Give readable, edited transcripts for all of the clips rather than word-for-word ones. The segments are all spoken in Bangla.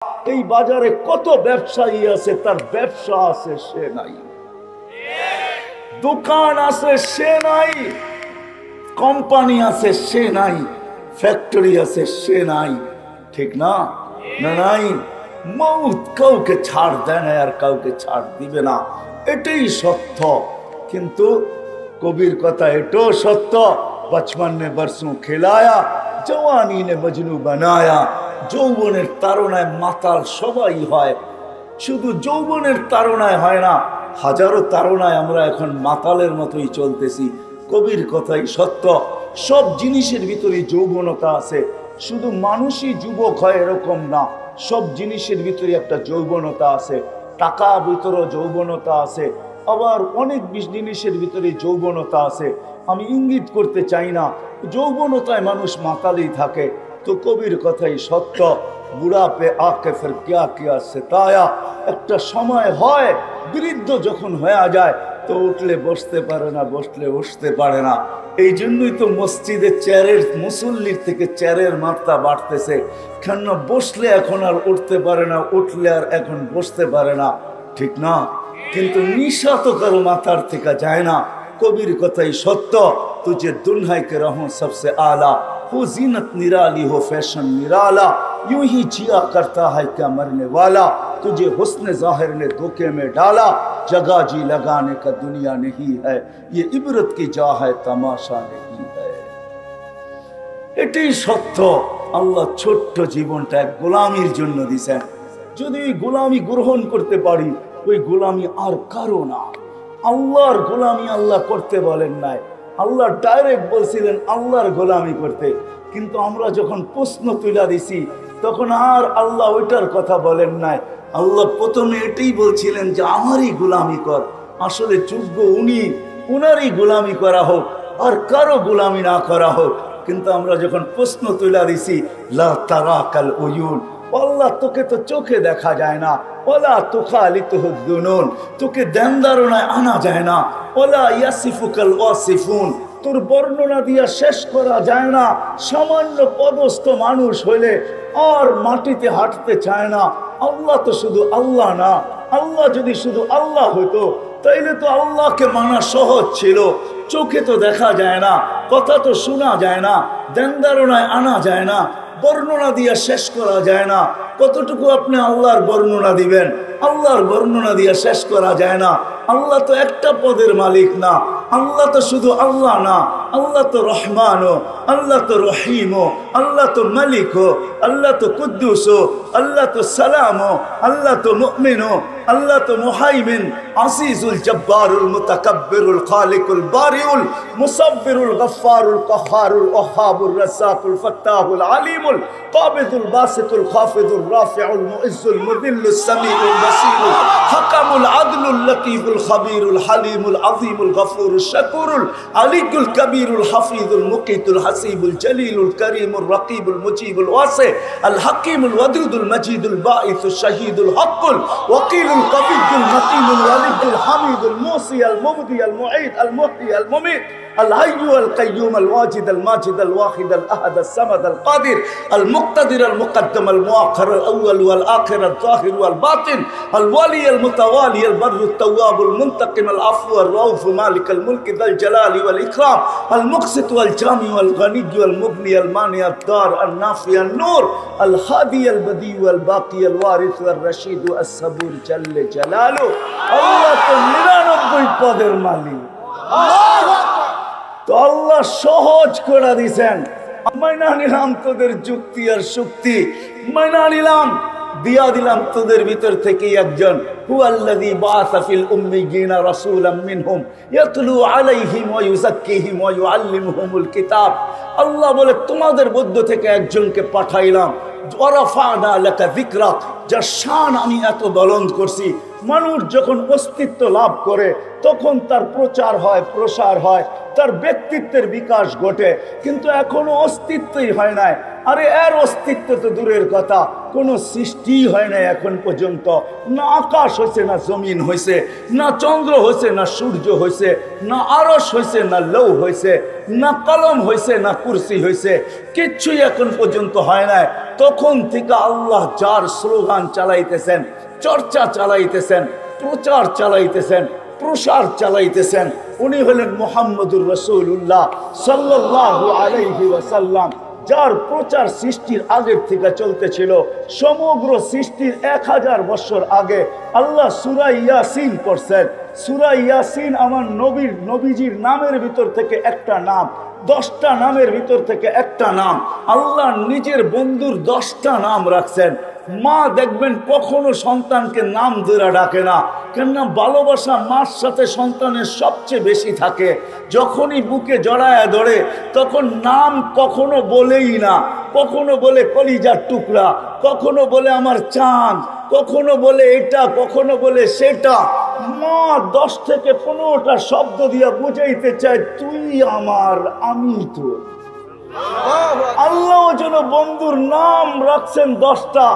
এই বাজারে কত ব্যবসায়ী আছে, তার ব্যবসা আছে, সে নাই। দোকান আছে, সে নাই। কোম্পানি আছে, সে নাই। ফ্যাক্টরি আছে, সে নাই। ঠিক না? না, নাই। মৌত কাউকে ছাড় দেয় না, আর কাউকে ছাড় দিবে না, এটাই সত্য। কিন্তু কবির কথা এটাও সত্য, বচপন ने बरसों खिलाया जवानी ने मजनू बनाया। যৌবনের তাড়নায় মাতাল সবাই হয়, শুধু যৌবনের তাড়নায় হয় না, হাজারো তাড়নায় আমরা এখন মাতালের মতোই চলতেছি। কবির কথাই সত্য, সব জিনিসের ভিতরে যৌবনতা আছে, শুধু মানুষই যুবক হয় এরকম না, সব জিনিসের ভিতরে একটা যৌবনতা আছে। টাকা ভিতরে যৌবনতা আছে, আবার অনেক জিনিসের ভিতরে যৌবনতা আছে। আমি ইঙ্গিত করতে চাই না, যৌবনতায় মানুষ মাতালেই থাকে। তো কবির কথাই সত্য, বুড়া পে আকে ফির কিয়া কিয়া সিতায়া। একটা সময় হয় বৃদ্ধ যখন হয়ে যায় তো উঠলে বসতে পারে না, বসলে উঠতে পারে না। এই জন্যই তো মসজিদে চেয়ারের মুসল্লির থেকে চেয়ারের মাত্রা বাড়তেছে, কেন বসলে এখন আর উঠতে পারে না, উঠলে আর এখন বসতে পারে না। ঠিক না? কিন্তু নিশা তো কারো মাথার থেকে যায় না। কবির কথাই সত্য, तुझे दुल्हन के रहूं सबसे आला, हो जीनत निराली हो फैशन निराला, यूं ही जिया करता है क्या मरने वाला, तुझे हुस्न जाहिर ने धोखे में डाला, जगह जी लगाने का दुनिया नहीं है, ये इबरत की जा है तमाशा नहीं है। এটাই সত্য। আল্লাহ ছোট্ট জীবনটা এক গোলামির জন্য দিয়েছেন, যদি ওই গোলামি গ্রহণ করতে পারি, ওই গোলামি আর কারো না। আল্লাহর গোলামি আল্লাহ করতে বলেন নাই, আল্লাহ ডাইরেক্ট বলছিলেন আল্লাহর গোলামি করতে। কিন্তু আমরা যখন প্রশ্ন তুলে দিছি তখন আর আল্লাহ ওইটার কথা বলেন নাই। আল্লাহ প্রথমে এটাই বলছিলেন যে আমারই গোলামি কর। আসলে যোগ্য উনি, উনারই গোলামি করা হোক, আর কারো গোলামি না করা হোক। কিন্তু আমরা যখন প্রশ্ন তুলে দিছি লা তারাকাল উয়ুন, আল্লাহ তোকে তো চোখে দেখা যায় না, ওলা তুখালিতুহু দুনুন, তোকে ধ্যান ধারণায় আনা যায় না, ওলা ইয়াসিফুকাল ওয়াসিফুন, তোর বর্ণনা দিয়া শেষ করা যায় না। সামান্য পদস্থ মানুষ হইলে আর মাটিতে হাঁটতে চায় না। আল্লাহ তো শুধু আল্লাহ না, আল্লাহ যদি শুধু আল্লাহ হতো তাইলে তো আল্লাহকে মানা সহজ ছিল। চোখে তো দেখা যায় না, কথা তো শোনা যায় না, ধ্যান ধারণায় আনা যায় না, বর্ণনা দিয়া শেষ করা যায় না। কতটুকু আপনি আল্লাহর বর্ণনা দিবেন? আল্লাহর বর্ণনা দিয়া শেষ করা যায় না। আল্লাহ তো একটা পদের মালিক না, আল্লাহ তো শুধু আল্লাহ না, আল্লাহ তো রহমান, আল্লাহ তো রহিম, আল্লাহ তো মালিক, আল্লাহ তো কুদ্দুস, আল্লাহ তো সালাম, আল্লাহ তো মুমিন, আল্লাহ তো মুহাইমিন, আসিজুল জব্বারুল মুতাকাব্বিরুল খালিকুল বারিউল মুসাব্বিরুল গফফারুল কাহ্হারুল ওয়াহ্হাবুর রাজ্জাকুল ফাত্তাহুল আলিমুল কাবিদুল বাসিতুল খাফিদুর রাফিউল মুইজ্জুল মুদিল্লুস সামিউল বাসীরুল হাকামুল আদলুল লতীফুল খাবীরুল হালিমুল আযীমুল গফুরুশ শাকুরুল আলিকুল কবীরুল হাফিজুল মুকিতুল হাসিবুল জলিলুল করিমুর রকিবুল মুজিবুল ওয়াসি আল হাকিমুল ওয়াদুদুল মজিদুল বাঈসুশ শাহীদুল হকুল ওয়াকিলুল কবিয়ুল মতিনুল ওয়ালিদুল হামিদুল মুসি আল মুবদি আল মুঈদ আল মুহয়ি আল মুমীত الحي القيوم الواجد الماجد الواحد الأحد الصمد القادر المقتدر المقدم المؤخر الأول والآخر الظاهر والباطن الولي المتوالي البر التواب المنتقم العفو الرؤوف مالك الملك ذا الجلال والإكرام المقسط والجامع والغني والمغني المانع الدار النافع النور الهادي البديع والباقي الوارث والرشيد الصبور جل جلاله الله তো 99 পদের মালিক। তো আল্লাহ সহজ করে দিয়েছেন। মাইনা নিলাম তোদের যুক্তি আর শক্তি, মাইনা নিলাম, দিয়া দিলাম তোদের ভিতর থেকে একজন, হুয়াল্লাযী বাআসা ফিল উম্মিয়িনা রাসূলাম মিনহুম ইয়াতলু আলাইহিম ওয়া ইউযাক্কিহিম ওয়া ইউআল্লিমুহুমুল কিতাব। আল্লাহ বলে তোমাদের মধ্য থেকে একজনকে পাঠাইলাম, ওয়ারাফা'না লাকা যিকরাক, যার শান আমি এত বুলন্দ করছি। মানুষ যখন অস্তিত্ব লাভ করে তখন তার প্রচার হয়, প্রসার হয়, তার ব্যক্তিত্বের বিকাশ ঘটে। কিন্তু এখনো অস্তিত্বই হয় নাই। আরে এর অস্তিত্ব তো দূরের কথা, কোনো সৃষ্টি হয় নাই এখন পর্যন্ত, না আকাশ হয়েছে না জমিন হয়েছে, না চন্দ্র হয়েছে না সূর্য হয়েছে, না আরশ হয়েছে না লৌ হয়েছে, না কলম হয়েছে না কুরসি হয়েছে, কিচ্ছুই এখন পর্যন্ত হয় নাই। তখন থেকে আল্লাহ যার স্লোগান চালাইতেছেন, চর্চা চালাইতেছেন, প্রচার চালাইতেছেন, প্রসার চালাইতেছেন, উনি হলেন মুহাম্মদুর রাসূলুল্লাহ সাল্লাল্লাহু আলাইহি ওয়াসাল্লাম, যার প্রচার সৃষ্টির আগের থেকে চলতেছিল। সমগ্র সৃষ্টির 1000 বছর আগে আল্লাহ সূরা ইয়াসিন পড়ছেন। সূরা ইয়াসিন আমার নবীজির নামের ভিতর থেকে একটা নাম, 10টা নামের ভিতর থেকে একটা নাম। আল্লাহ নিজের বন্ধুর 10টা নাম রাখছেন। মা দেখবেন কখনো সন্তানকে নাম ধরে ডাকে না, কেননা ভালোবাসা মার সাথে সন্তানের সবচেয়ে বেশি থাকে। যখনই বুকে জড়ায় ধরে তখন নাম কখনো বলেই না, কখনো বলে কলিজার টুকরা, কখনো বলে আমার চাঁদ, কখনো বলে এটা, কখনো বলে সেটা। মা 10 থেকে 15টা শব্দ দিয়া বুঝাইতে চায় তুই আমার, আমি তোর। আল্লাহ যেন বন্ধুর নাম রাখছেন 10টা,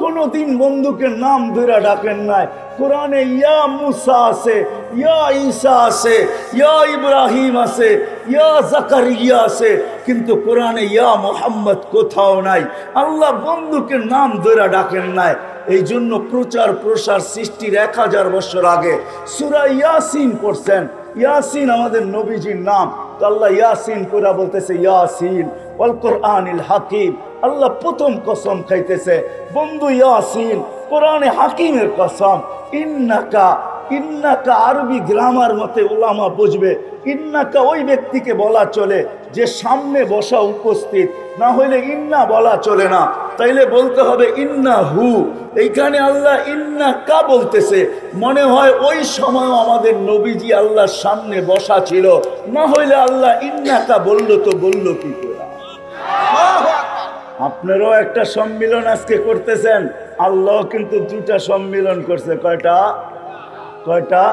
কোনদিন বন্ধুকে নাম ধরে ডাকেন নাই। কোরআনে ইয়া মুসা আছে, ইয়া ঈসা আছে, ইয়া ইব্রাহিম আছে, ইয়া জাকারিয়া আছে, কিন্তু কোরআনে ইয়া মুহাম্মদ কোথাও নাই। আল্লাহ বন্ধুকে নাম ধরে ডাকেন নাই। এই জন্য প্রচার প্রসার সৃষ্টির 1000 বছর আগে সূরা ইয়াসিন পড়ছেন। ইয়াসিন আমাদের নবীজির নাম, তো আল্লাহ ইয়াসিন পুরা বলতেছে ইয়াসিন ওয়াল কোরআনিল হাকিম। আল্লাহ প্রথম কসম খাইতেছে বন্ধু ইয়াসিন, কোরআনে হাকিমের কসম। ইন্নাকা, ইন্নাকা আরবি গ্রামার মতে উলামা বুঝবে, ইন্নাকা ওই ব্যক্তিকে বলা চলে যে সামনে বসা উপস্থিত, না হইলে ইন্না বলা চলে না, তাইলে বলতে হবে ইন্না হু। এইখানে আল্লাহ ইন্নাকা বলতেছে, মনে হয় ওই সময় আমাদের নবীজি আল্লাহর সামনে বসা ছিল, না হইলে আল্লাহ ইন্নাকা বললো তো বললো কি করে? আপনারাও একটা সম্মিলন আজকে করতেছেন, আল্লাহ কিন্তু 2টা সম্মিলন করছে। কয়টা? কয়টা?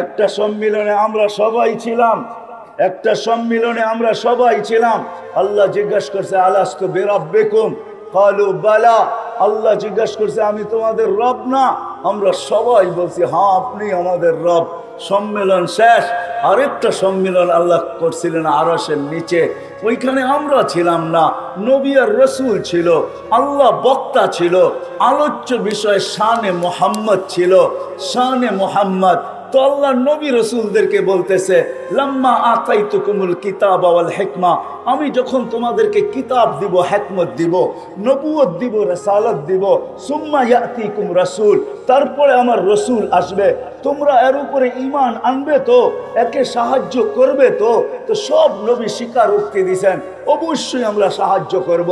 একটা সম্মিলনে আমরা সবাই ছিলাম, একটা সম্মিলনে আমরা সবাই ছিলাম। আল্লাহ জিজ্ঞাসা করছে আলাস্তু বিরাব্বিকুম ক্বালু বালা। আল্লাহ জিজ্ঞাসা করছে আমি তোমাদের রব না? আমরা সবাই বলছি হ্যাঁ আপনি আমাদের রব। সম্মেলন শেষ। আরেকটা সম্মেলন আল্লাহ করছিলেন আরশের নিচে, ওইখানে আমরা ছিলাম না, নবী আর রসুল ছিল, আল্লাহ বক্তা ছিল, আলোচ্য বিষয় শানে মোহাম্মদ ছিল, শানে মোহাম্মদ। তো আল্লাহ নবী রসুলদেরকে বলতেছে লাম্মা আতাইতুকুমুল কিতাব ওয়াল হিকমা, আমি যখন তোমাদেরকে কিতাব দিব, হিকমত দিব, নবুয়ত দিব, রিসালাত দিব, সুম্মা ইয়াতিকুম রাসূল, তারপরে আমার রসুল আসবে, তোমরা এর উপরে ঈমান আনবে তো, একে সাহায্য করবে তো? তো সব নবী স্বীকার উক্তি দিয়েছেন অবশ্যই আমরা সাহায্য করব,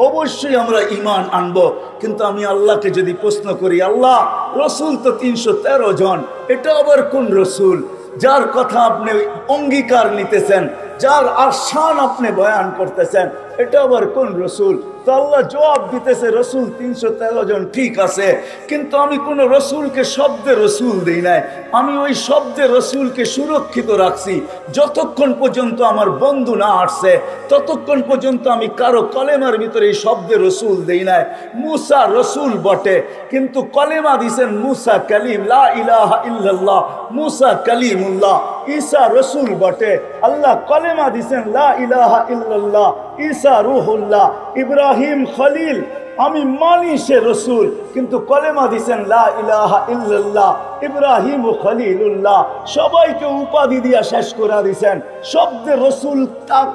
অবশ্যই আমরা ঈমান আনব। কিন্তু আমি আল্লাহকে যদি প্রশ্ন করি, আল্লাহ রসুল তো 313 জন, এটা আবার কোন রসুল যার কথা আপনি অঙ্গীকার নিতেছেন, যার আশান আপনি বয়ান করতেছেন, এটা আবার কোন রসুল? তো আল্লাহ জবাব দিতেছে রসুল 313 জন ঠিক আছে, কিন্তু আমি কোন রসুলকে শব্দে রসুল দিই নাই, আমি ওই শব্দে রসুলকে সুরক্ষিত রাখছি। যতক্ষণ পর্যন্ত আমার বন্ধু না আসছে ততক্ষণ পর্যন্ত আমি কারো কলেমার ভিতরে এই শব্দে রসুল দেই নাই। মুসা রসুল বটে, কিন্তু কলেমা দিছেন মুসা কালিম, লা ইলাহা ইল্লাল্লাহ, মুসা কালিমুল্লাহ। ঈসা রসুল বটে, আল্লাহ কলেমা দিছেন লা ইলাহা ইল্লাল্লাহ, ঈসা রুহুল্লাহ। ইব্রাহিম খলিল, আমি মানি সে রসুল, কিন্তু কলেমা দিছেন লা ইলাহা ইল্লাল্লাহ, ইব্রাহিম খলিলুল্লাহ। সবাইকে উপাধি দিয়া শেষ করে দিছেন, শব্দে রসুল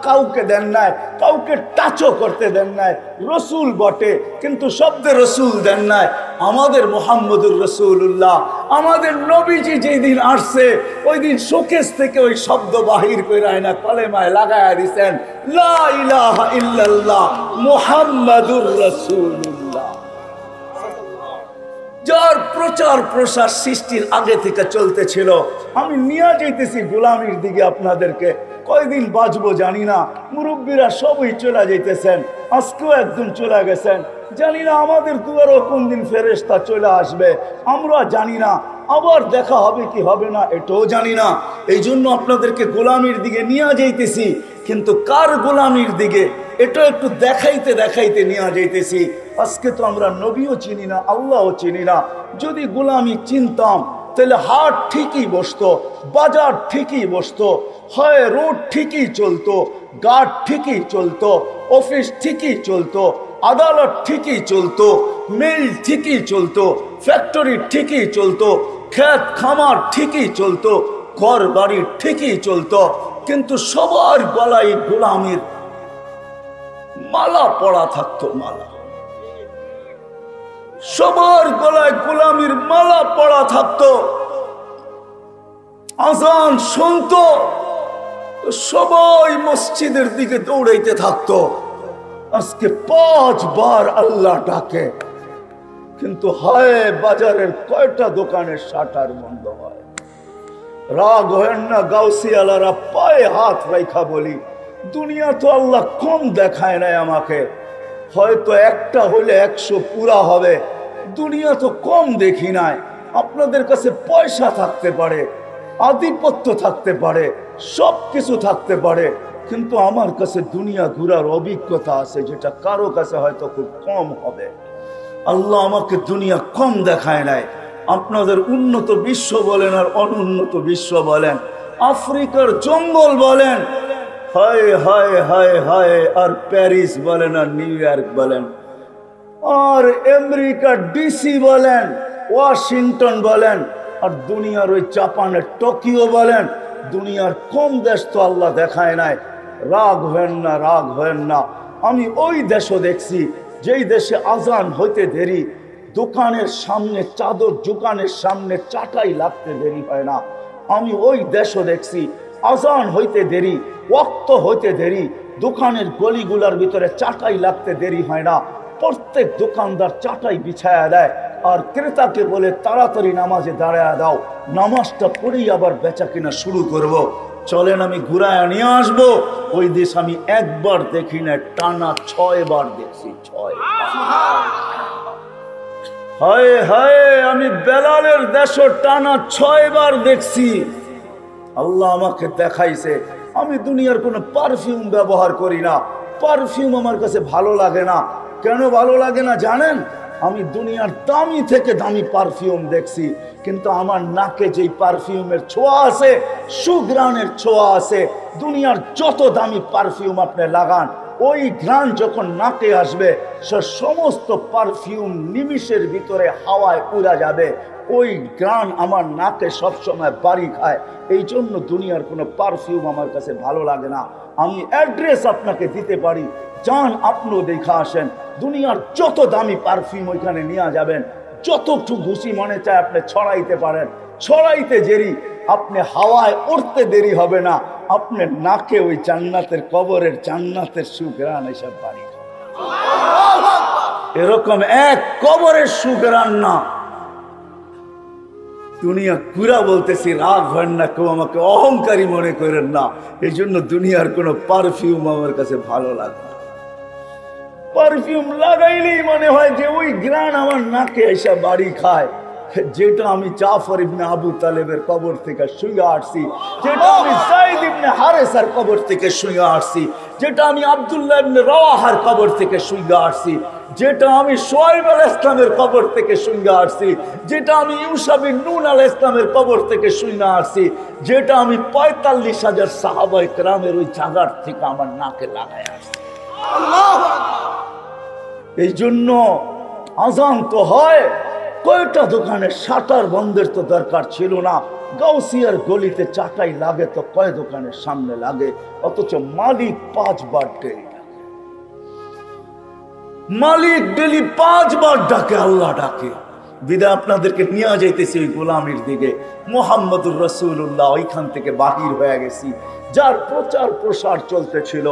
কাউকে দেন নাই, কাউকে টাচও করতে দেন নাই। রসুল বটে কিন্তু শব্দে রসুল দেন নাই। আমাদের মুহাম্মদুর রাসূলুল্লাহ, আমাদের নবীজি যেই দিন আসছে ওই দিন শোকেস থেকে ওই শব্দ বাহির করে না, কলেমায় লাগায়া দিছেন লা ইলাহা ইল্লাল্লাহ মুহাম্মাদুর রাসূলুল্লাহ। যার প্রচার প্রসার সৃষ্টির আগে থেকে চলতেছিল। আমি নিয়ে যাইতেছি গোলামির দিকে আপনাদেরকে, কয়দিন বাঁচবো জানি না, মুরব্বীরা সবই চলে যাইতেছেন, আজকেও একজন চলে গেছেন, জানি না আমাদের দুয়ারও কোন দিন ফেরেশতা চলে আসবে, আমরা জানি না। আবার দেখা হবে কি হবে না এটাও জানি না। এই জন্য আপনাদেরকে গোলামির দিকে নিয়ে যাইতেছি, কিন্তু কার গোলামির দিকে এটা একটু দেখাইতে দেখাইতে নিয়ে যাইতেছি। আজকে তো আমরা নবীও চিনি না, আল্লাহও চিনি না। যদি গোলামি চিনতাম তাহলে হাট ঠিকই বসতো, বাজার ঠিকই বসতো, হয় রোড ঠিকই চলতো, গার্ড ঠিকই চলতো, অফিস ঠিকই চলতো, আদালত ঠিকই চলতো, মিল ঠিকই চলতো, ফ্যাক্টরি ঠিকই চলতো, ক্ষেত খামার ঠিকই চলতো, ঘর বাড়ি ঠিকই চলতো। কিন্তু সবার গলায় গোলামির মালা পড়া থাকতো, মালা। সবার গলায় গোলামির মালা পড়া থাকতো। আজান শুনতো, সবাই মসজিদের দিকে দৌড়াইতে থাকতো। আজকে 5 বার আল্লাহ ডাকে, কিন্তু হায় বাজারের কয়টা দোকানের শাটার বন্ধ হয়। রাগ হয় না গাউসিয়ালারা পায়ে হাত রাখা বলি, দুনিয়া তো আল্লাহ কম দেখায় নাই আমাকে। হয়তো একটা হলে 100 পুরা হবে, দুনিয়া তো কম দেখি নাই। আপনাদের কাছে পয়সা থাকতে পারে, আধিপত্য থাকতে পারে, সব কিছু থাকতে পারে, কিন্তু আমার কাছে দুনিয়া ঘুরার অভিজ্ঞতা আছে, যেটা কারো কাছে হয়তো খুব কম হবে। আল্লাহ আমাকে দুনিয়া কম দেখায় নাই। আপনাদের উন্নত বিশ্ব বলেন আর অনুন্নত বিশ্ব বলেন, আফ্রিকার জঙ্গল বলেন, হায় হায় হায় হায়, আর প্যারিস বলেন আর নিউ ইয়র্ক বলেন, আর আমেরিকার ডিসি বলেন, ওয়াশিংটন বলেন, আর দুনিয়ার ওই জাপানের টোকিও বলেন, দুনিয়ার কম দেশ তো আল্লাহ দেখায় নাই। রাগ হেন না, রাগ হেন না। আমি ওই দেশও দেখছি যেই দেশে আজান হইতে দেরি, দোকানের সামনে চাদর, দোকানের সামনে চাটাই লাগতে দেরি হয় না। আমি ওই দেশও দেখছি আজান হইতে দেরি, ওয়াক্ত হইতে দেরি, দোকানের গলিগুলার ভিতরে চাটাই লাগতে দেরি হয় না। প্রত্যেক দোকানদার চাটাই বিছায়া দেয়, আর ক্রেতাকে বলে তাড়াতাড়ি নামাজে দাঁড়ায় দাও, নামাজটা পড়েই আবার বেচা কিনা শুরু করব। চলেন আমি ঘুরায় নিয়ে আসবো। ওই দেশ আমি একবার দেখি না, টানা 6 বার দেখছি। 6 হায় হায়, আমি বেলালের দেশও টানা 6 বার দেখছি। আল্লাহ আমাকে দেখাইছে। আমি দুনিয়ার কোনো পারফিউম ব্যবহার করি না, পারফিউম আমার কাছে ভালো লাগে না। কেন ভালো লাগে না জানেন? আমি দুনিয়ার দামি থেকে দামি পারফিউম দেখছি, কিন্তু আমার নাকে যেই পারফিউমের ছোঁয়া আছে, সুঘ্রাণের ছোঁয়া আছে, দুনিয়ার যত দামি পারফিউম আপনি লাগান, ওই ঘ্রাণ যখন নাকে আসবে, সে সমস্ত পারফিউম নিমিষের ভিতরে হাওয়ায় উড়া যাবে। ওই ঘ্রাণ আমার নাকে সবসময় বাড়ি খায়। এই জন্য দুনিয়ার কোনো পারফিউম আমার কাছে ভালো লাগে না। আমি অ্যাড্রেস আপনাকে দিতে পারি, যান আপনিও দেখা আসেন। দুনিয়ার যত দামি পারফিউম ওইখানে নিয়ে যাবেন, যতটুকু ঘুষি মনে চায় আপনি ছড়াইতে পারেন। ছড়াইতে দেরি, আপনি হাওয়ায় উড়তে দেরি হবে না, আপনার নাকে ওই জান্নাতের, কবরের জান্নাতের সুঘ্রাণ এসব বাড়ি। এরকম এক কবরের সুঘ্রাণ না। দুনিয়া ঘুরা বলতেছি, রাগ হয় না, কেউ আমাকে অহংকারী মনে করেন না। এই জন্য দুনিয়ার কোনো পারফিউম আমার কাছে ভালো লাগে না। পারফিউম লাগাইলেই মনে হয় যে ওই ঘ্রাণ আমার নাকে এসে বাড়ি খায়। যেটা আমি জাফর ইবনে আবু তালেবের কবর থেকে শুয়ে আসছি, যেটা আমি যায়েদ ইবনে হারেসার কবর থেকে শুয়ে আসছি, যেটা আমি আব্দুল্লাহ ইবনে রাওয়াহার কবর থেকে শুয়ে আসছি, যেটা আমি শুআয়ব আলাইহিস ইসলামের কবর থেকে শুয়ে আসছি, যেটা আমি ইউসা বিন নূন আলাইহিস ইসলামের কবর থেকে শুয়ে আসছি, যেটা আমি ৪৫,০০০ সাহাবায়ে কেরামের ওই জায়গার থেকে আমার নাকে লাগায় আসছি। আল্লাহু আকবার। এই জন্য আজান তো হয়, কয়টা দোকানের শাটার বন্ধের তো দরকার ছিল না। গাউসিয়ার গলিতে চাটাই লাগে তো কয় দোকানের সামনে লাগে, অথচ মালিক 5 বার ডেলি ডাকে। মালিক ডেলি 5 বার ডাকে, আল্লাহ ডাকে। বিদা আপনাদেরকে নিয়ে যাইতেছি ওই গোলামির দিকে। মুহাম্মদুর রাসূলুল্লাহ ওইখান থেকে বাহির হয়ে গেছি। যার প্রচার প্রসার চলতেছিল,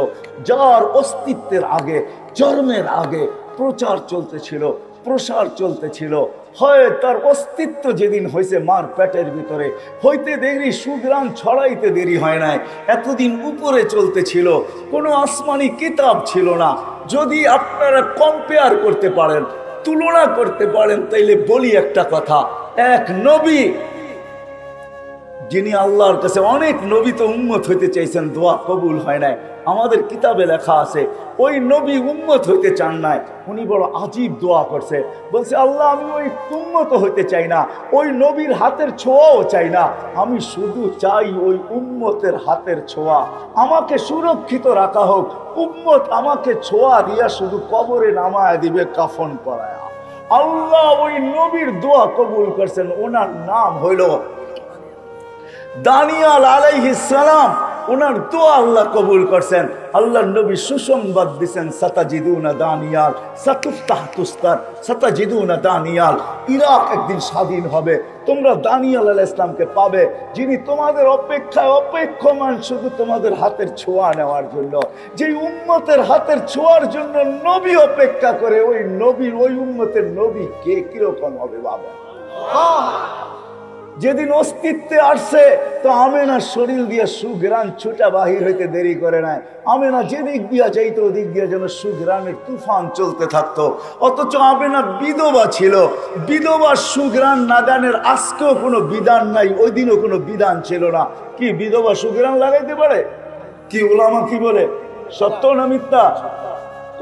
যার অস্তিত্বের আগে, জন্মের আগে প্রচার চলতেছিল, প্রসার চলতেছিল, হয় তার অস্তিত্ব যেদিন হয়েছে মার পেটের ভিতরে, হইতে দেরি, সুঘ্রাণ ছড়াইতে দেরি হয় নাই। এতদিন উপরে চলতেছিল, কোনো আসমানি কিতাব ছিল না। যদি আপনারা কম্পেয়ার করতে পারেন, তুলনা করতে পারেন, তাইলে বলি একটা কথা, এক নবী, যিনি আল্লাহর কাছে, অনেক নবী তো উম্মত হইতে চাইছেন, দোয়া কবুল হয় নাই। আমাদের কিতাবে লেখা আছে ওই নবী উম্মত হইতে চান নাই, উনি বড় আজীব দোয়া করছে, বলছে আল্লাহ আমি ওই উম্মত হইতে চাই না, ওই নবীর হাতের ছোঁয়াও চাই না, আমি শুধু চাই ওই উম্মতের হাতের ছোঁয়া, আমাকে সুরক্ষিত রাখা হোক, উম্মত আমাকে ছোঁয়া দিয়া শুধু কবরে নামায় দিবে কাফন পরায়া। আল্লাহ ওই নবীর দোয়া কবুল করছেন, ওনার নাম হইল দানিয়াল আলাইহিস সালাম। ওনার দোয়া আল্লাহ কবুল করছেন। আল্লাহ নবী সুসংবাদ দিচ্ছেন, সাতাজিদুনা দানিয়াল সাতুফতাহ তুস্তার, সাতাজিদুনা দানিয়াল, ইরাক একদিন স্বাধীন হবে, তোমরা দানিয়াল আলাইহিস সালামকে পাবে, যিনি তোমাদের অপেক্ষায় অপেক্ষমান শুধু তোমাদের হাতের ছোঁয়া নেওয়ার জন্য। যে উম্মতের হাতের ছোঁয়ার জন্য নবী অপেক্ষা করে, ওই নবীর, ওই উম্মতের নবী কে কিরকম হবে বাবা? যেদিন অস্তিত্বে আসছে তো আমেনার শরীর দিয়ে সুঘ্রাণ ছুটা বাহির হইতে দেরি করে নাই। আমেনা যেদিক দিয়া যাইতো ওদিক দিয়ে যেন সুঘ্রাণের তুফান চলতে থাকতো। অথচ আমেনা বিধবা ছিল, বিধবার সুঘ্রাণ নাগানের আজকেও কোনো বিধান নাই, ওই দিনও কোনো বিধান ছিল না। কি বিধবা সুঘ্রাণ লাগাইতে পারে? কি ওলামা কি বলে, সত্য না মিথ্যা?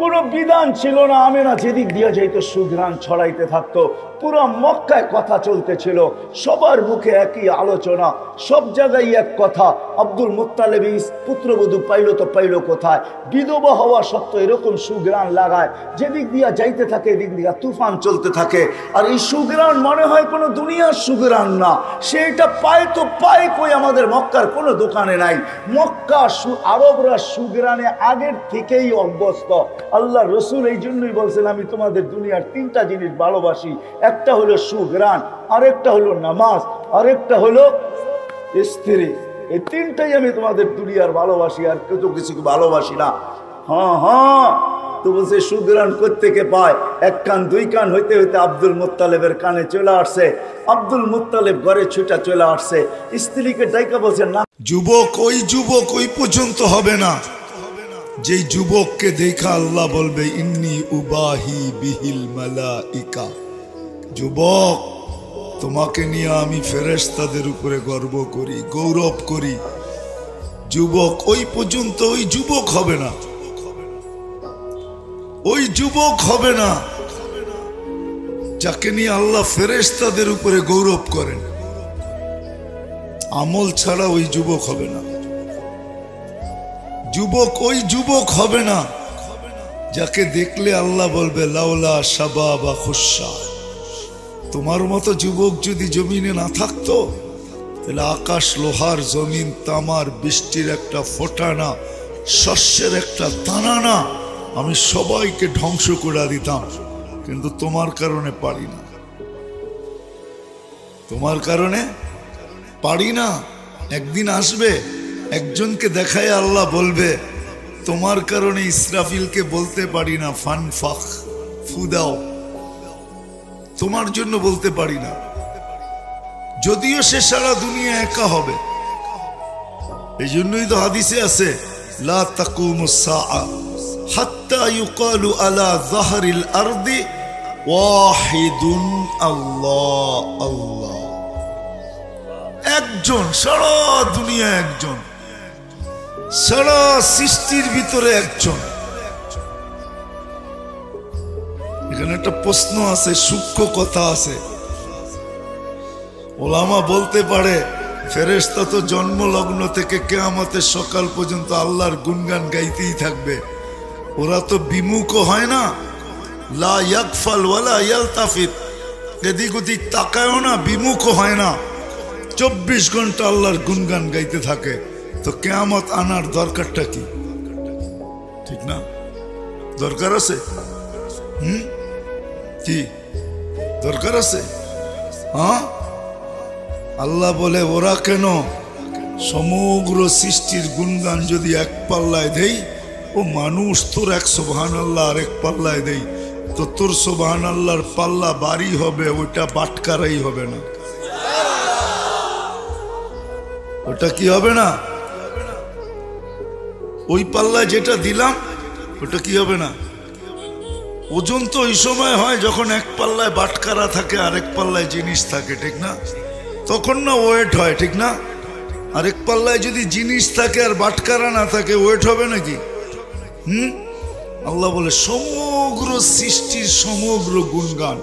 কোনো বিধান ছিল না। আমেনা যেদিক দিয়া যাইতো সুঘ্রাণ ছড়াইতে থাকতো। পুরো মক্কায় কথা চলতেছিল, সবার মুখে একই আলোচনা, সব জায়গায় এক কথা, আব্দুল মুত্তালিব পুত্রবধূ পাইল তো পাইল কোথায়? বিধবা হওয়া সত্ত্বেও এরকম সুঘ্রাণ লাগায়, যেদিক দিয়া যাইতে থাকে এদিক দিয়া তুফান চলতে থাকে। আর এই সুঘ্রাণ মনে হয় কোনো দুনিয়ার সুঘ্রাণ না, সেটা পায় তো পায় কই, আমাদের মক্কার কোনো দোকানে নাই। মক্কা আরবরা সুঘ্রাণে আগের থেকেই অভ্যস্ত। আল্লাহ রসুল এই জন্যই বলছেন, আমি তোমাদের দুনিয়ার তিনটা জিনিস ভালোবাসি, একটা হলো সুঘ্রাণ, আরেকটা হলো নামাজ, আরেকটা হলো স্ত্রী। এই তিনটাই আমি তোমাদের দুনিয়ার ভালোবাসি, আর কেউ কিছু ভালোবাসি না। হ্যাঁ হ্যাঁ, তো বলছে সুঘ্রাণ কোত্থেকে পায়? এক কান দুই কান হইতে হইতে আব্দুল মুত্তালিবের কানে চলে আসছে। আব্দুল মুত্তালিব ঘরে ছুটা চলে আসছে, স্ত্রীকে ডাইকা বলছে না, যুবক ওই পর্যন্ত হবে না যেই যুবককে দেখা আল্লাহ বলবে ইন্নী উবাহি বিহিল মালাইকা। যুবক, তোমাকে নিয়ে আমি ফেরেশতাদের উপরে গর্ব করি, গৌরব করি। যুবক ওই পর্যন্ত, ওই যুবক হবে না, ওই যুবক হবে না যাকে নিয়ে আল্লাহ ফেরেশতাদের উপরে গৌরব করেন। আমল ছাড়া ওই যুবক হবে না। যুবক ওই যুবক হবে না যাকে দেখলে আল্লাহ বলবে লাউলা শাবাবা খুশা। তোমার মতো যুবক যদি জমিনে না থাকতো, তাহলে আকাশ লোহার, জমিন তামার, বৃষ্টির একটা ফোঁটা না, শস্যের একটা দানা না, আমি সবাইকে ধ্বংস করে দিতাম। কিন্তু তোমার কারণে পারি না, তোমার কারণে পারি না। একদিন আসবে, একজনকে দেখায় আল্লাহ বলবে তোমার কারণে ইসরাফিলকে বলতে পারি না ফানফাখ, ফুদাও, তোমার জন্য বলতে পারি না। যদিও সে সারা দুনিয়া একা হবে। এই জন্যই তো হাদিসে আছে লা তাকুমুস সাআ হাত্তা ইউকালু আলা যাহরিল আরদি ওয়াহিদুন আল্লাহ আল্লাহ। একজন, সারা দুনিয়া একজন, সারা সৃষ্টির ভিতরে একজন। এখানে একটা প্রশ্ন আছে, সূক্ষ্ম কথা আছে। ওলামা বলতে পারে ফেরেশতা তো জন্মলগ্ন থেকে কিয়ামতের সকাল পর্যন্ত আল্লাহর গুণগান গাইতেই থাকবে, ওরা তো বিমুখ হয় না। লা ইয়াগফাল ওয়ালা ইয়ালতাফিত, এদিক ওদিক তাকায়ও না, বিমুখ হয় না, 24 ঘন্টা আল্লাহর গুণগান গাইতে থাকে। তো কিয়ামত আনার দরকারটা কি? ঠিক না? দরকার আছে? কি দরকার আছে? হ্যাঁ, আল্লাহ বলে ওরা কেন? সমগ্র সৃষ্টির গুণগান যদি এক পাল্লায় দেই, ও মানুষ তোর এক সুবহানাল্লাহ আর এক পাল্লায় দেই, তো তোর সুবহানাল্লাহর পাল্লা বাড়ি হবে, ওটা বাটকারাই হবে না। ওটা কি হবে না? ওই পাল্লা যেটা দিলাম ওটা কি হবে না? ওজন তো ওই সময় হয় যখন এক পাল্লায় বাটকারা থাকে আরেক পাল্লায় জিনিস থাকে, ঠিক না? তখন না ওয়েট হয়, ঠিক না? আরেক পাল্লায় যদি জিনিস থাকে আর বাটকারা না থাকে, ওয়েট হবে নাকি? আল্লাহ বলে সমগ্র সৃষ্টির সমগ্র গুণগান।